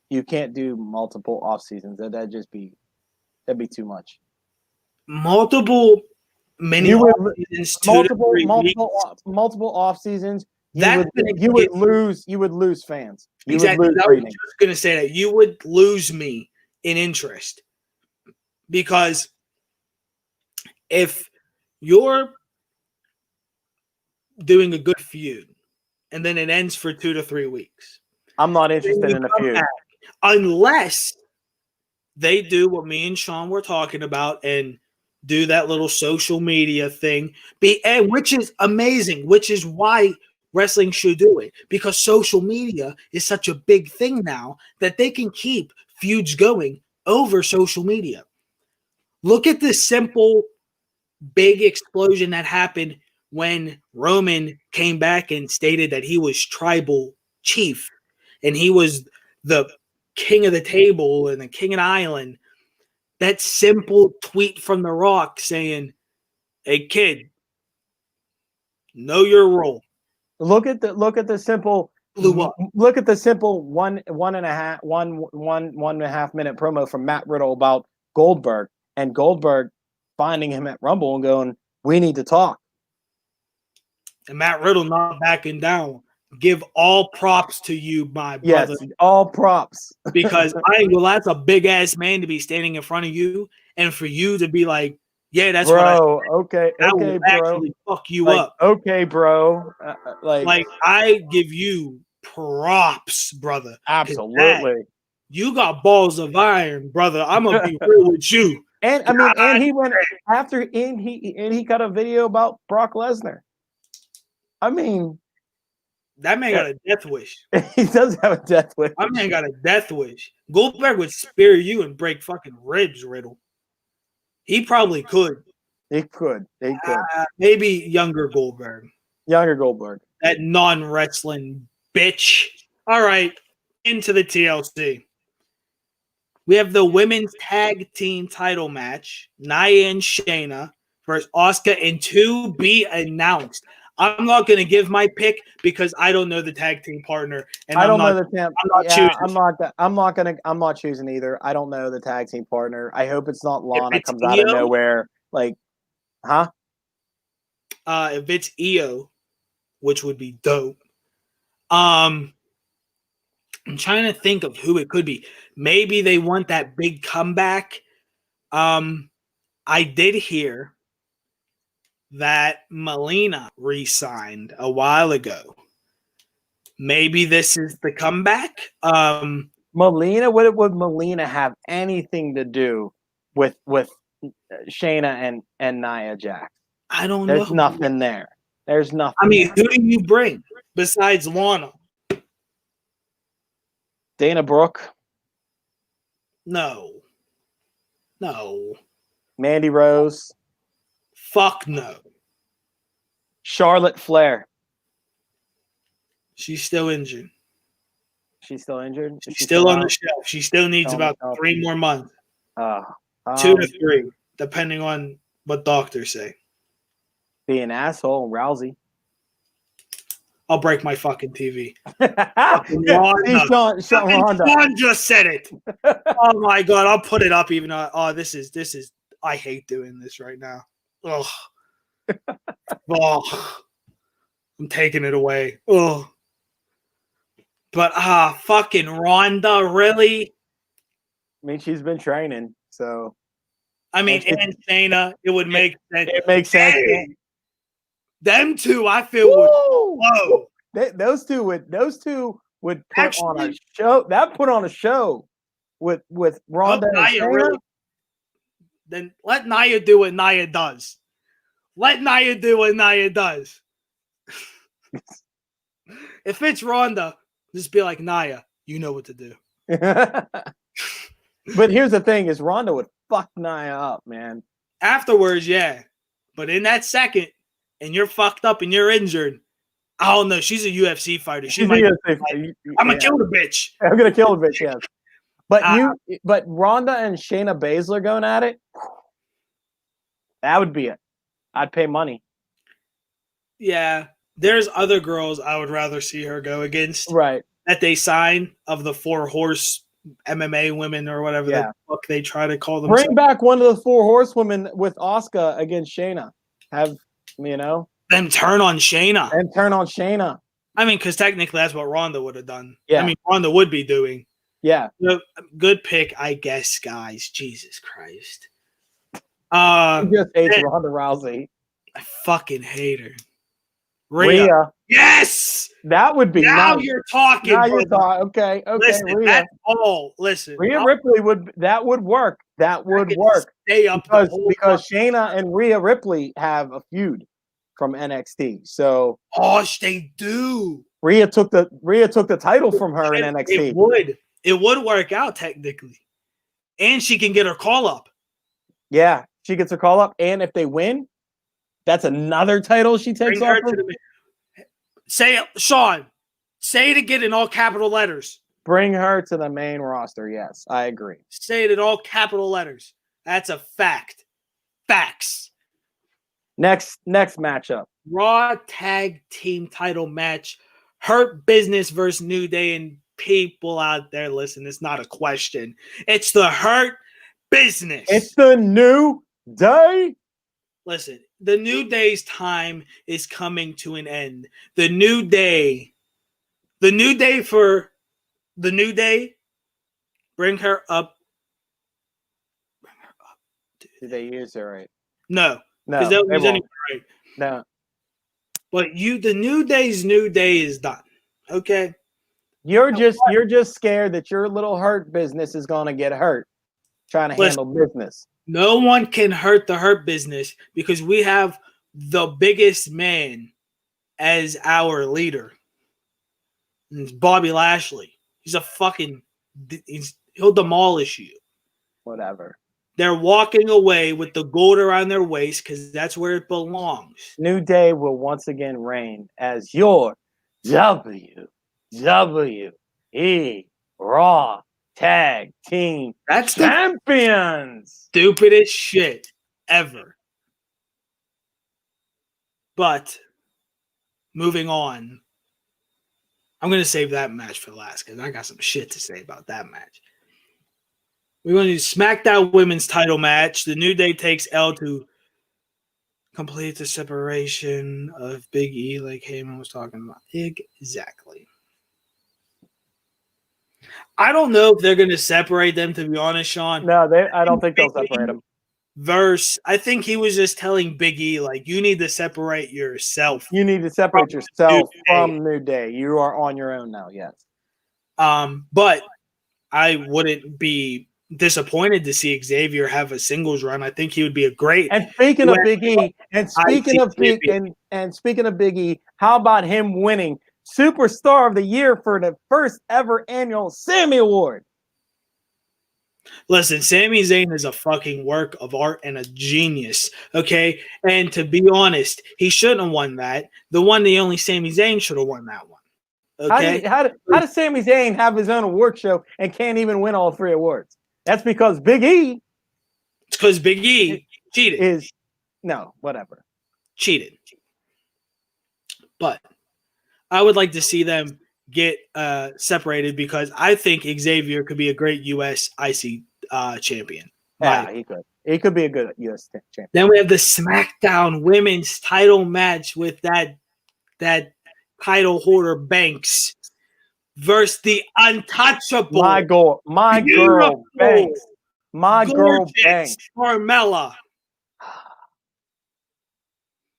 You can't do multiple off seasons. That'd be too much. Multiple mini You would off seasons, 2 to 3 weeks. multiple off seasons. You That's would lose fans. Exactly. I was just going to say that you would lose me in interest because if you're doing a good feud and then it ends for 2 to 3 weeks, I'm not interested in a feud unless they do what me and Sean were talking about and do that little social media thing, which is amazing, which is why wrestling should do it, because social media is such a big thing now that they can keep feuds going over social media. Look at the simple big explosion that happened when Roman came back and stated that he was tribal chief and he was the king of the table and the king of the island. That simple tweet from The Rock saying, "Hey kid, know your role." Look at the simple Blew up. Look at the simple one and a half minute promo from Matt Riddle about Goldberg, and Goldberg finding him at Rumble and going, "We need to talk." And Matt Riddle not backing down. Give all props to you, my brother. Yes, all props. Because that's a big ass man to be standing in front of you, and for you to be like, "Yeah, that's bro, what I okay, that okay, will bro. actually fuck you Like, up." okay, bro. Like I give you props, brother. Absolutely. You got balls of iron, brother. I'm gonna be real with you. And I mean, and he went after he cut a video about Brock Lesnar. I mean, that man got a death wish. He does have a death wish. My man got a death wish. Goldberg would spear you and break fucking ribs, Riddle. He probably could. He could. Maybe younger Goldberg. Younger Goldberg. That non-wrestling bitch. All right, into the TLC. We have the women's tag team title match, Nia and Shayna versus Asuka, and to be announced. I'm not going to give my pick because I don't know the tag team partner, and I'm not choosing either. I don't know the tag team partner. I hope it's not Lana comes Io, out of nowhere. Like, huh? If it's Io, which would be dope. I'm trying to think of who it could be. Maybe they want that big comeback. I did hear that Melina re-signed a while ago. Maybe this is the comeback. Melina, what would Melina have anything to do with Shayna and Nia Jax? I don't know. There's nothing there. There's nothing. I mean, who do you bring besides Lana? Dana Brooke? No. Mandy Rose? Fuck no. Charlotte Flair? She's still injured. She's still injured? She's still on the shelf. She still needs about 3 more months. 2 to 3, depending on what doctors say. Be an asshole, Rousey. I'll break my fucking TV. Sean just said it. Oh my god, I'll put it up even though this is I hate doing this right now. Ugh. I'm taking it away. Ugh. But fucking Ronda, really? I mean, she's been training, so I mean, and Shayna, it would make sense. It makes sense. Hey, them two, I feel would whoa. Those two would put on a show. That put on a show with Ronda and Shayna. Really, then let Nia do what Nia does. Let Nia do what Nia does. If it's Ronda, just be like, Nia, you know what to do. But here's the thing: is Ronda would fuck Nia up, man. Afterwards, yeah. But in that second, and you're fucked up and you're injured, I don't know. She's a UFC fighter. She might. I'm gonna kill the bitch. I'm gonna kill the bitch. Yes. But Ronda and Shayna Baszler going at it. That would be it. I'd pay money. Yeah, there's other girls I would rather see her go against. Right. That they sign of the 4-horse MMA women or whatever the fuck they try to call them. Bring back one of the 4 horsewomen with Asuka against Shayna. Have them turn on Shayna. And turn on Shayna. I mean, because technically that's what Ronda would have done. Yeah. I mean, Ronda would be doing. Yeah. Good pick, I guess, guys. Jesus Christ. He just hates Ronda Rousey. I fucking hate her. Rhea. Yes. That would be now nice. you're talking. Now you're talking. Okay. Listen, Rhea. that's all. Listen. Rhea Ripley would work. That would work. Stay up because Shayna and Rhea Ripley have a feud from NXT. So they do. Rhea took the title from her in NXT. It would work out technically. And she can get her call up. Yeah, she gets her call up. And if they win, that's another title she takes off. Say it, Sean. Say it again in all capital letters. Bring her to the main roster. Yes, I agree. Say it in all capital letters. That's a fact. Facts. Next matchup. Raw Tag Team title match. Hurt Business versus New Day. And people out there, listen, it's not a question. It's the Hurt Business. It's the New Day. Listen, the New Day's time is coming to an end. The New Day for the New Day, bring her up. Did they use her right? No, because they'll use anyone right. No. But the New Day's New Day is done. Okay. You're just scared that your little Hurt Business is gonna get hurt trying to handle business. No one can hurt the Hurt Business because we have the biggest man as our leader. And it's Bobby Lashley. He'll demolish you. Whatever. They're walking away with the gold around their waist because that's where it belongs. New Day will once again reign as your WWE Raw Tag Team Champions. Stupidest shit ever. But moving on, I'm going to save that match for last because I got some shit to say about that match. We're going to do SmackDown Women's title match. The New Day takes L to complete the separation of Big E, like Heyman was talking about. Exactly. I don't know if they're going to separate them, to be honest, Sean. No, I don't think they'll separate them. I think he was just telling Big E, like, you need to separate yourself. You need to separate yourself from New Day. You are on your own now, yes. But I wouldn't be disappointed to see Xavier have a singles run. I think he would be a great. And speaking of Big E, and speaking of Big E, how about him winning Superstar of the Year for the first ever annual Sammy Award? Listen, Sami Zayn is a fucking work of art and a genius, okay? And to be honest, he shouldn't have won that. The only Sami Zayn should have won that one. Okay? How does Sami Zayn have his own award show and can't even win all 3 awards? That's because Big E. It's because Big E cheated. Whatever. Cheated. But I would like to see them get separated because I think Xavier could be a great U.S. IC champion. Yeah, he could. He could be a good U.S. champion. Then we have the SmackDown Women's title match with that title holder Banks versus the untouchable. My girl Banks. My girl Banks. Carmella.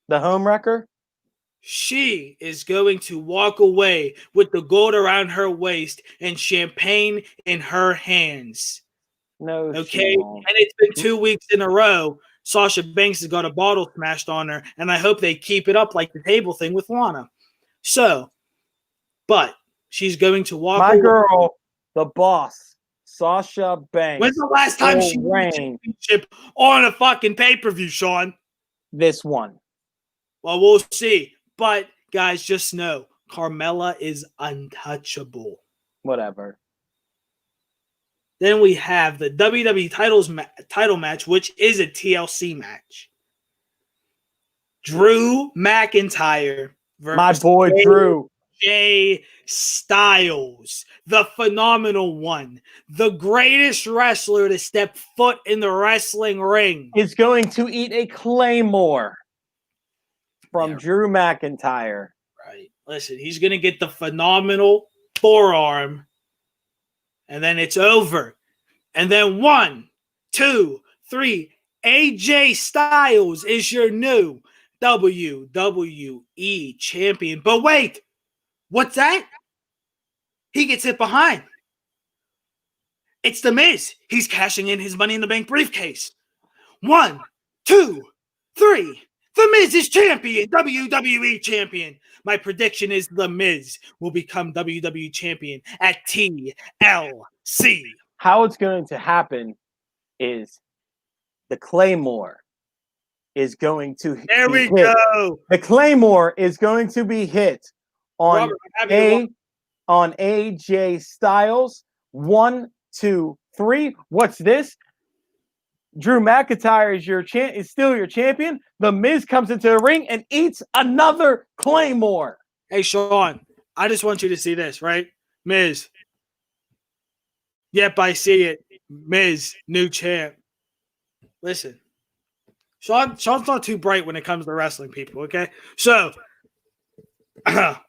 The home wrecker? She is going to walk away with the gold around her waist and champagne in her hands. No, okay. And it's been 2 weeks in a row. Sasha Banks has got a bottle smashed on her, and I hope they keep it up like the table thing with Lana. So, but she's going to walk away. My girl, the boss, Sasha Banks. When's the last time will she won the reign championship on a fucking pay-per-view, Sean? this one. Well, we'll see. But, guys, just know, Carmella is untouchable. Whatever. Then we have the WWE title match, which is a TLC match. Drew McIntyre versus My boy Drew. AJ Styles, the phenomenal one, the greatest wrestler to step foot in the wrestling ring, is going to eat a claymore from Drew McIntyre. Right. Listen, he's going to get the phenomenal forearm, and then it's over. And then 1, 2, 3. AJ Styles is your new WWE champion. But wait, what's that? He gets hit behind. It's The Miz. He's cashing in his Money in the Bank briefcase. 1, 2, 3. The Miz is champion, WWE champion. My prediction is The Miz will become WWE champion at TLC. How it's going to happen is the claymore is going to There we hit. go. The claymore is going to be hit on on AJ Styles. 1, 2, 3. What's this? Drew McIntyre is still your champion. The Miz comes into the ring and eats another claymore. Hey, Sean, I just want you to see this, right? Miz. Yep, I see it. Miz, new champ. Listen, Sean's not too bright when it comes to wrestling, people, okay? So,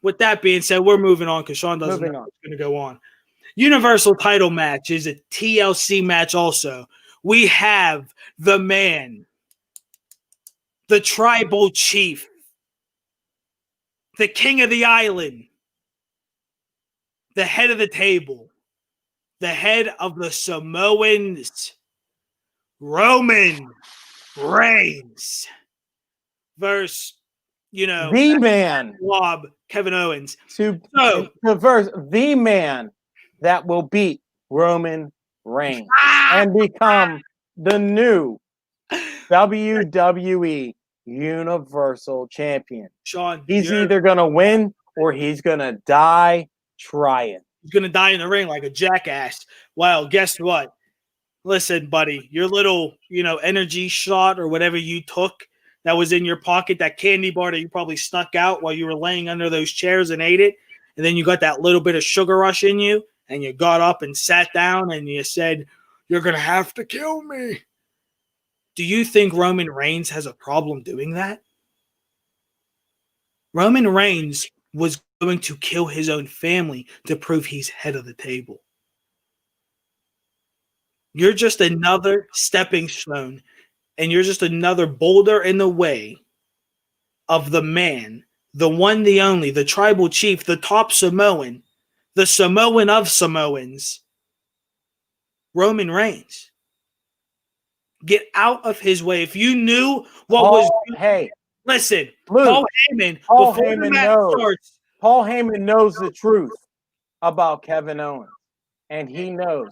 with that being said, we're moving on because Sean doesn't know what's going to go on. Universal title match is a TLC match also. We have the man, the tribal chief, the king of the island, the head of the table, the head of the Samoans, Roman Reigns versus, the man, Kevin Owens. To verse the man that will beat Roman Reigns and become the new WWE Universal Champion. Sean, he's either going to win or he's going to die trying. He's going to die in the ring like a jackass. Well, guess what? Listen, buddy, your little, energy shot or whatever you took that was in your pocket, that candy bar that you probably snuck out while you were laying under those chairs and ate it, and then you got that little bit of sugar rush in you, and you got up and sat down and you said, "You're going to have to kill me." Do you think Roman Reigns has a problem doing that? Roman Reigns was going to kill his own family to prove he's head of the table. You're just another stepping stone, and you're just another boulder in the way of the man, the one, the only, the tribal chief, the top Samoan, the Samoan of Samoans, Roman Reigns. Get out of his way. If you knew what listen, Luke, Paul Heyman, Paul Heyman knows the truth about Kevin Owens, and he knows.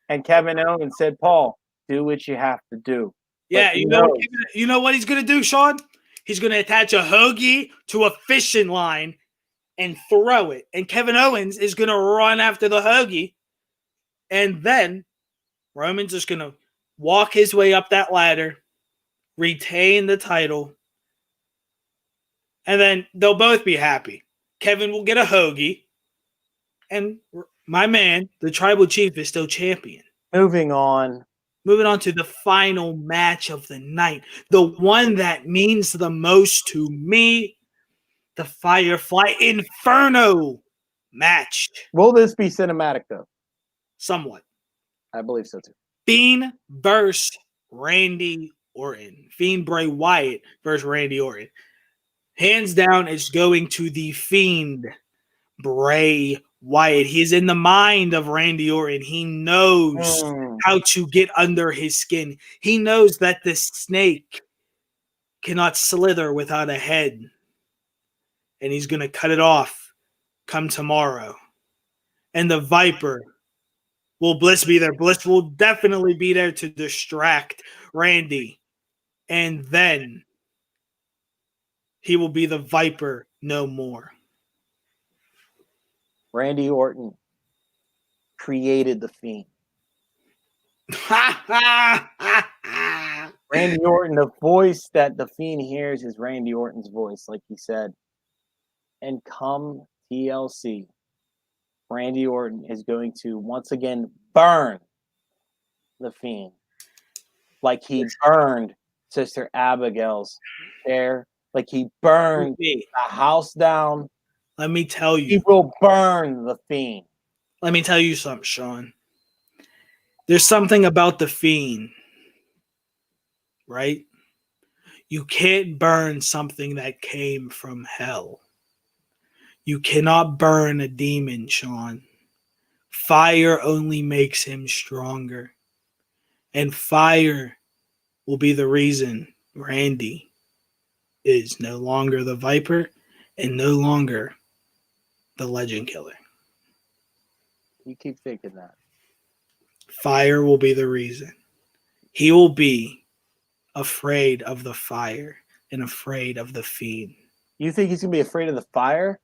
And Kevin Owens said, "Paul, do what you have to do." Yeah, you know what he's going to do, Sean? He's going to attach a hoagie to a fishing line and throw it. And Kevin Owens is going to run after the hoagie. And then Roman's just going to walk his way up that ladder, retain the title, and then they'll both be happy. Kevin will get a hoagie, and my man, the tribal chief, is still champion. Moving on to the final match of the night, the one that means the most to me, the Firefly Inferno match. Will this be cinematic, though? Somewhat. I believe so, too. Fiend versus Randy Orton. Fiend Bray Wyatt versus Randy Orton. Hands down, it's going to the Fiend Bray Wyatt. He is in the mind of Randy Orton. He knows how to get under his skin. He knows that the snake cannot slither without a head. And he's going to cut it off come tomorrow. And the viper Will Bliss be there? Bliss will definitely be there to distract Randy. And then he will be the Viper no more. Randy Orton created the Fiend. Randy Orton, the voice that the Fiend hears is Randy Orton's voice, like he said. And come TLC, Randy Orton is going to once again burn the Fiend like he burned Sister Abigail's hair, like he burned the house down. Let me tell you. He will burn the Fiend. Let me tell you something, Sean. There's something about the Fiend, right? You can't burn something that came from hell. You cannot burn a demon, Sean. Fire only makes him stronger. And fire will be the reason Randy is no longer the Viper and no longer the Legend Killer. You keep thinking that. Fire will be the reason. He will be afraid of the fire and afraid of the Fiend. You think he's gonna be afraid of the fire?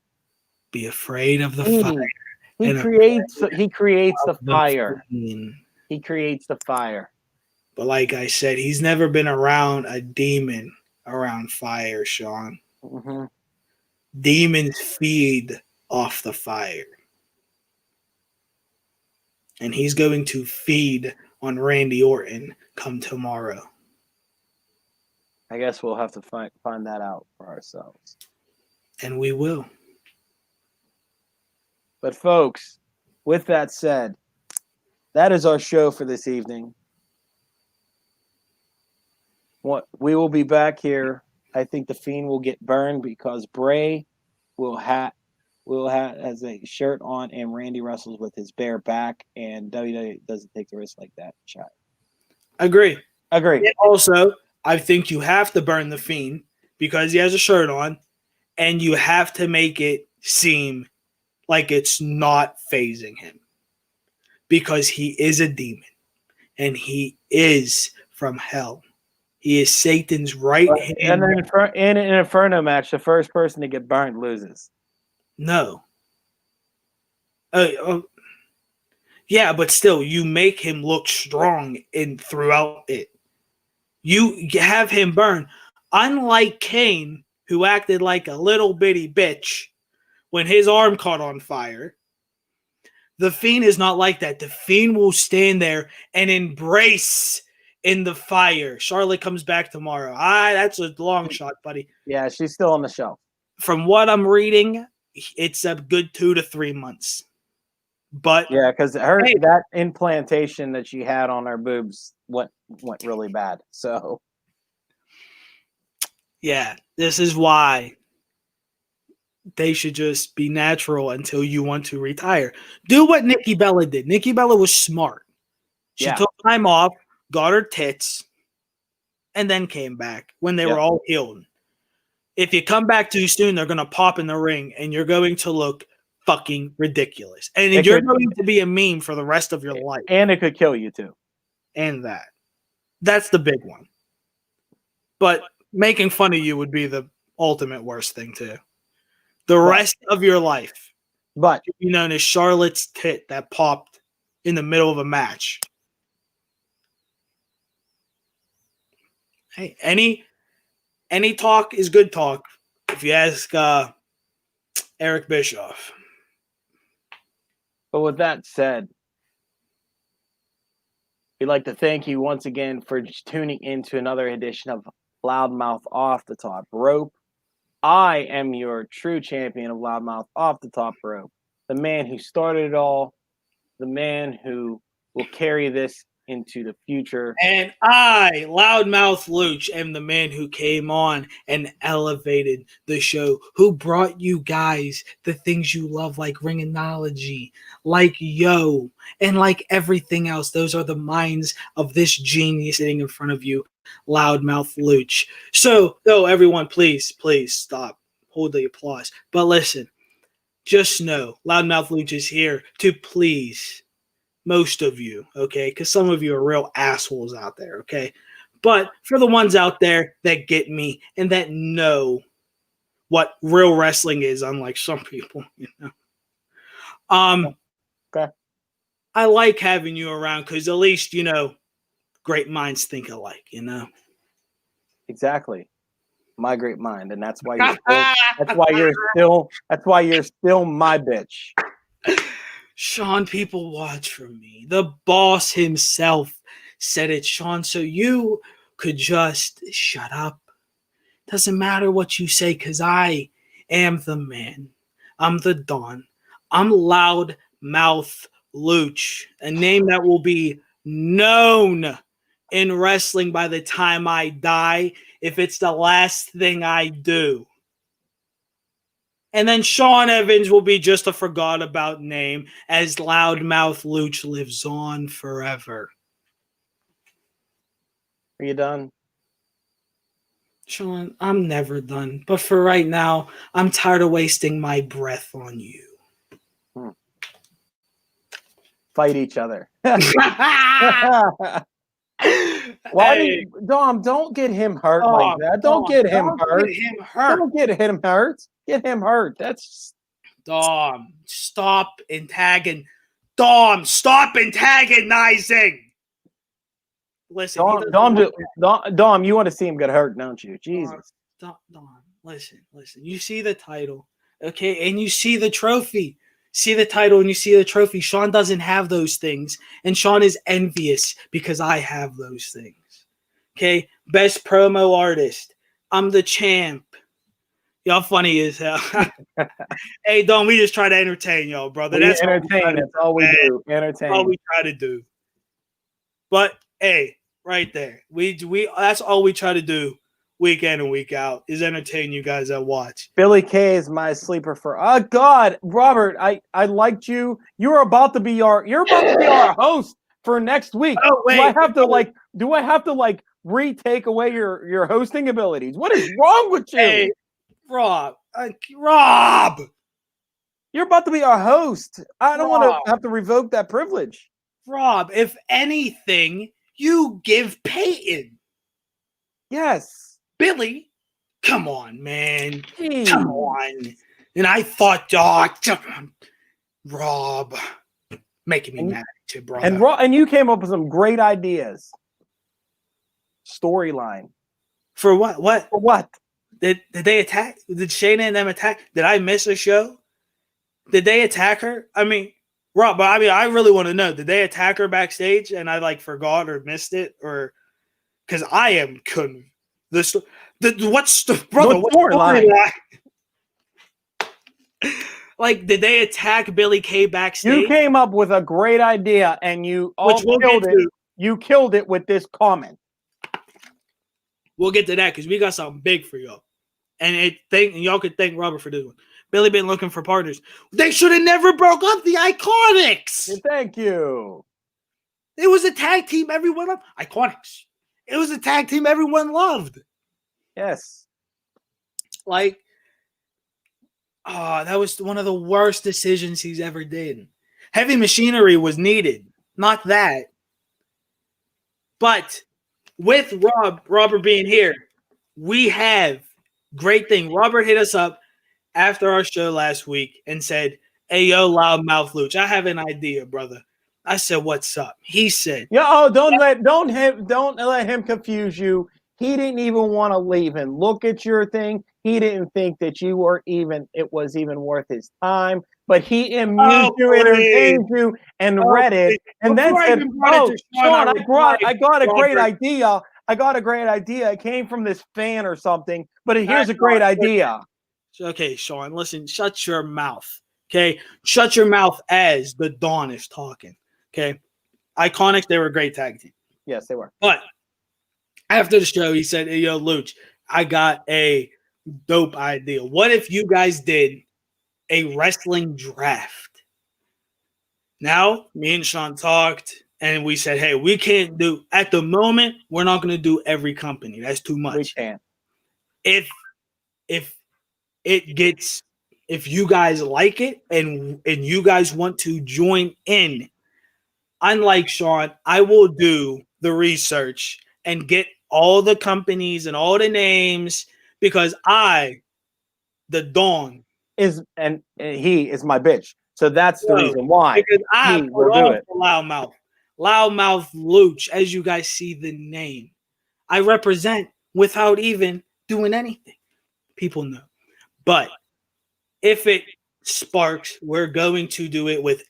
Be afraid of the fire. He creates the fire. Fiend. He creates the fire. But like I said, he's never been around a demon around fire, Sean. Mm-hmm. Demons feed off the fire. And he's going to feed on Randy Orton come tomorrow. I guess we'll have to find that out for ourselves. And we will. But folks, with that said, that is our show for this evening. We will be back here. I think the Fiend will get burned because Bray will have as a shirt on and Randy wrestles with his bare back, and WWE doesn't take the risk like that. Shot. Agree. And also, I think you have to burn the Fiend because he has a shirt on, and you have to make it seem like it's not phasing him because he is a demon and he is from hell. He is Satan's right hand. And then in an Inferno match, the first person to get burned loses. No. Yeah, but still, you make him look strong throughout it. You have him burn. Unlike Kane, who acted like a little bitty bitch when his arm caught on fire, the Fiend is not like that. The Fiend will stand there and embrace in the fire. Charlotte comes back tomorrow. That's a long shot, buddy. Yeah, she's still on the shelf. From what I'm reading, it's a good 2 to 3 months. But yeah, because that implantation that she had on her boobs went really bad. So yeah, this is why they should just be natural until you want to retire. Do what Nikki Bella did. Nikki Bella was smart. She took time off, got her tits, and then came back when they were all healed. If you come back too soon, they're going to pop in the ring, and you're going to look fucking ridiculous. And you're going to be a meme for the rest of your life. And it could kill you, too. And that's the big one. But making fun of you would be the ultimate worst thing, too. The rest of your life. But you'd be known as Charlotte's tit that popped in the middle of a match. Hey, any talk is good talk if you ask Eric Bischoff. But with that said, we'd like to thank you once again for tuning into another edition of Loudmouth Off the Top Rope. I am your true champion of Loudmouth Off the Top Rope, the man who started it all, the man who will carry this into the future. And I, Loudmouth Luch, am the man who came on and elevated the show, who brought you guys the things you love, like Ringonology, like Yo, and like everything else. Those are the minds of this genius sitting in front of you, Loudmouth Luch. So, everyone, please stop. Hold the applause. But listen, just know, Loudmouth Luch is here to please most of you, okay? Because some of you are real assholes out there, okay? But for the ones out there that get me and that know what real wrestling is, unlike some people, Okay. I like having you around because at least, great minds think alike, Exactly. My great mind, and that's why you're still my bitch. Sean, people watch from me. The boss himself said it, Sean, so you could just shut up. Doesn't matter what you say, because I am the man. I'm the Don. I'm Loud Mouth Luch, a name that will be known in wrestling by the time I die if it's the last thing I do. And then Sean Evans will be just a forgot about name as Loudmouth Luch lives on forever. Are you done? Sean, I'm never done. But for right now, I'm tired of wasting my breath on you. Fight each other. Dom, don't get him hurt like that. Don't get him hurt. Don't get him hurt. Get him hurt. That's Dom, stop antagonizing. Dom, stop antagonizing. Listen, Dom, you want to see him get hurt, don't you? Jesus. Dom, listen. You see the title, okay, and you see the trophy. See the title and you see the trophy. Sean doesn't have those things, and Sean is envious because I have those things. Okay, best promo artist. I'm the champ. Y'all funny as hell. Hey, Don, we just try to entertain y'all, brother. That's entertain. That's all we do. Entertain. That's all we try to do. But hey, right there, we that's all we try to do. Week in and week out is entertain you guys that watch. Billy Kay is my sleeper for. Oh God, Robert, I liked you. You're about to be our host for next week. Oh wait, do I have to retake away your hosting abilities? What is wrong with you? Hey, Rob, you're about to be our host. I don't want to have to revoke that privilege. Rob, if anything, you give Peyton. Yes. Billy, come on, man. Come on. And I thought, Rob, making me mad at you, bro. And you came up with some great ideas. Storyline. For what? What? For what? Did they attack? Did Shayna and them attack? Did I miss a show? Did they attack her? I mean, Rob, but I really want to know. Did they attack her backstage and I forgot or missed it? Or because I am couldn't. What's the storyline? Did they attack Billy Kay backstage? You came up with a great idea, and you killed it. You killed it with this comment. We'll get to that because we got something big for y'all, and y'all could thank Robert for this one. Billy been looking for partners. They should have never broke up the Iconics. Thank you. It was a tag team everyone loved. Iconics. It was a tag team everyone loved. Yes. That was one of the worst decisions he's ever did. Heavy machinery was needed, not that. But with Robert being here, we have great thing. Robert hit us up after our show last week and said, "Hey, yo, Loudmouth Luch, I have an idea, brother." I said, "What's up?" He said, don't let him confuse you. He didn't even want to leave and look at your thing. He didn't think that it was even worth his time. But he amused you, entertained you, and read it, and then said, Sean, I got a great idea. I got a great idea. It came from this fan or something, but here's a great idea." Okay, Sean, listen, shut your mouth. Okay, shut your mouth as the Dawn is talking. Okay, Iconics, they were a great tag team. Yes, they were. But after the show, he said, "Hey, yo, Luch, I got a dope idea. What if you guys did a wrestling draft?" Now, me and Sean talked, and we said, "Hey, we can't do at the moment. We're not going to do every company. That's too much. We can't. If you guys like it and you guys want to join in, unlike Sean, I will do the research and get all the companies and all the names because I, the Dawn, and he is my bitch. So that's the no, reason why because I he put will do on it. for Loudmouth. Loudmouth Luch, as you guys see the name. I represent without even doing anything. People know. But if it sparks, we're going to do it with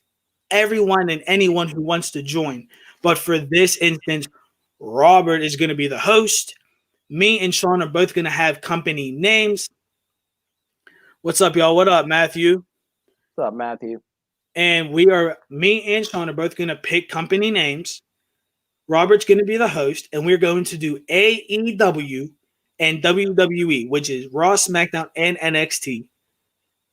everyone and anyone who wants to join. But for this instance, Robert is going to be the host. Me and Sean are both going to have company names. What's up, y'all? What up, Matthew? What's up, Matthew? And me and Sean are both going to pick company names. Robert's going to be the host, and we're going to do AEW and WWE, which is Raw, SmackDown, and NXT,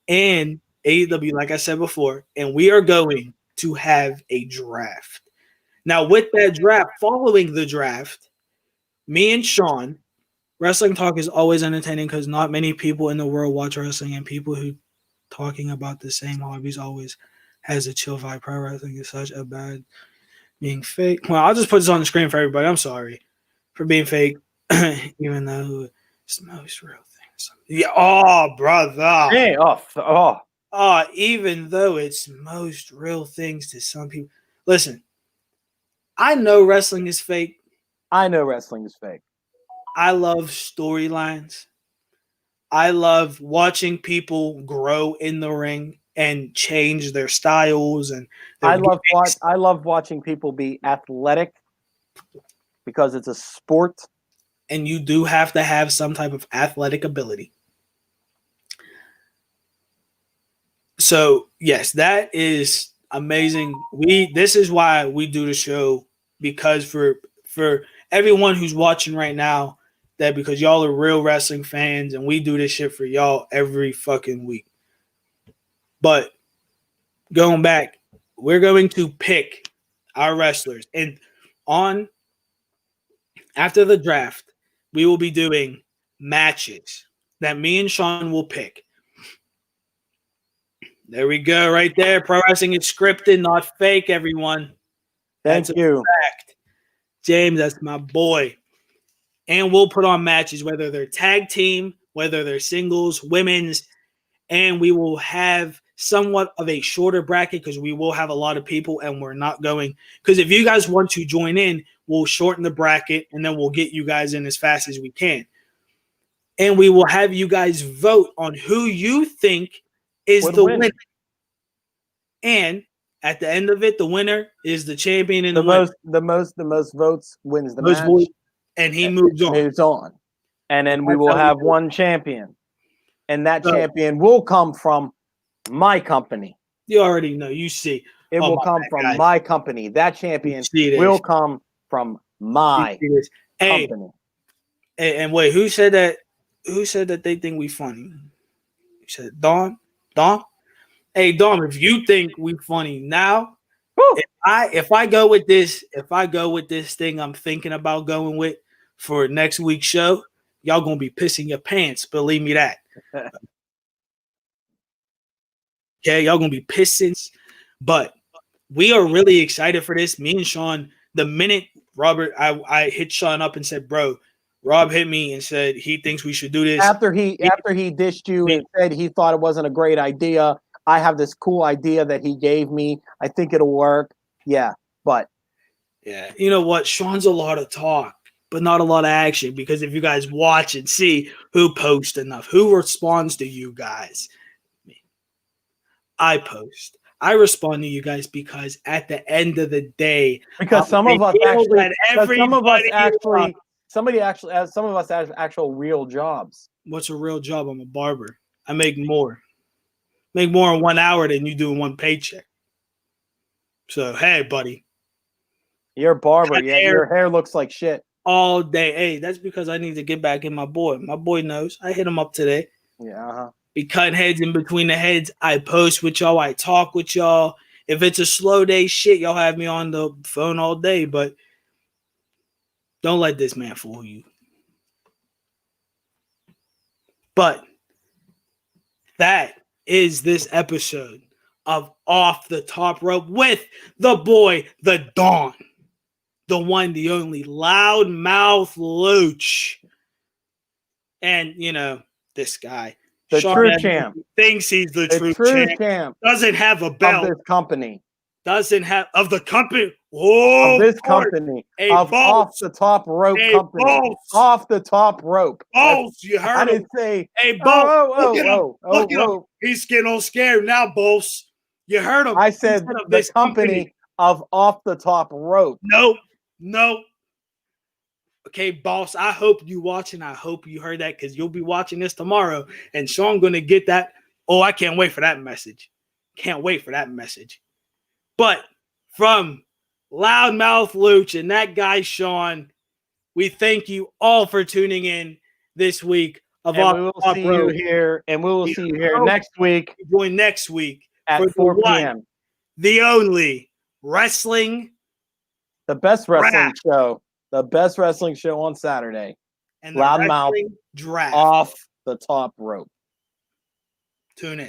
and AEW, like I said before. And we are going to have a draft. Now, with that draft, following the draft, me and Sean, wrestling talk is always entertaining because not many people in the world watch wrestling, and people who talking about the same hobbies always has a chill vibe. Pro wrestling is such a bad being fake. Well, I'll just put this on the screen for everybody. I'm sorry for being fake, even though it's the most real thing. Yeah. Oh, brother. Hey, Even though it's most real things to some people. Listen, I know wrestling is fake. I know wrestling is fake. I love storylines. I love watching people grow in the ring and change their styles and I love watching people be athletic because it's a sport. And you do have to have some type of athletic ability. So, yes, that is amazing. This is why we do the show, because for everyone who's watching right now, that because y'all are real wrestling fans and we do this shit for y'all every fucking week. But going back, we're going to pick our wrestlers, and after the draft, we will be doing matches that me and Sean will pick. There we go, right there. Pro wrestling is scripted, not fake, everyone. Thank you. Fact. James, that's my boy. And we'll put on matches, whether they're tag team, whether they're singles, women's, and we will have somewhat of a shorter bracket because we will have a lot of people, and we're not going – because if you guys want to join in, we'll shorten the bracket, and then we'll get you guys in as fast as we can. And we will have you guys vote on who you think is the winner. And at the end of it, the winner is the champion and the most votes wins the match. And he moves on. And then we will have one champion. And that champion will come from my company. You already know. You see. It will come from my company. That champion will come from my company. And wait, who said that? Who said that they think we funny? You said Dawn? Dawn? Hey, Dawn, if you think we funny now, if I go with this thing I'm thinking about going with for next week's show, y'all gonna be pissing your pants. Believe me that. Okay, y'all gonna be pissing. But we are really excited for this. Me and Sean, the minute Robert, I hit Sean up and said, bro, Rob hit me and said he thinks we should do this. After he dished you and said he thought it wasn't a great idea. I have this cool idea that he gave me. I think it'll work. Yeah, but. Yeah, you know what? Sean's a lot of talk, but not a lot of action, because if you guys watch and see who posts enough, who responds to you guys. I post. I respond to you guys because at the end of the day, because some of us have actual real jobs. What's a real job? I'm a barber. I make more in 1 hour than you do in one paycheck. So, hey, buddy. You're a barber. Yeah, your hair looks like shit. All day. Hey, that's because I need to get back in my boy. My boy knows. I hit him up today. Yeah, Be cutting heads in between the heads. I post with y'all. I talk with y'all. If it's a slow day, shit, y'all have me on the phone all day. But don't let this man fool you. But that is this episode of Off the Top Rope with the boy, the Don, the one, the only Loudmouth Luch. And, this guy. The Sean true Evans champ. thinks he's the The true true champ. champ Doesn't have a of belt. this company. Doesn't have of the company. Oh, Of this of course. company. A Of boss. Off the Top Rope A company. boss. Off the Top Rope. Balls, you I heard him. didn't say. Hey, Balls. Oh, Look at him. Look at him. oh. He's getting all scared now, Balls. You heard him. I said He of the this company of Off the Top Rope. No. Okay, boss, I hope you watching. I hope you heard that because you'll be watching this tomorrow. And Sean going to get that. Oh, I can't wait for that message. Can't wait for that message. But from Loudmouth Luch and that guy, Sean, we thank you all for tuning in this week of And we will Off see Road. you here. And we will see you here next week Join next week at for the 4 one, p.m. the only wrestling The best wrestling Draft. show. The best wrestling show on Saturday. and the Loudmouth wrestling draft. Off the Top Rope. Tune in.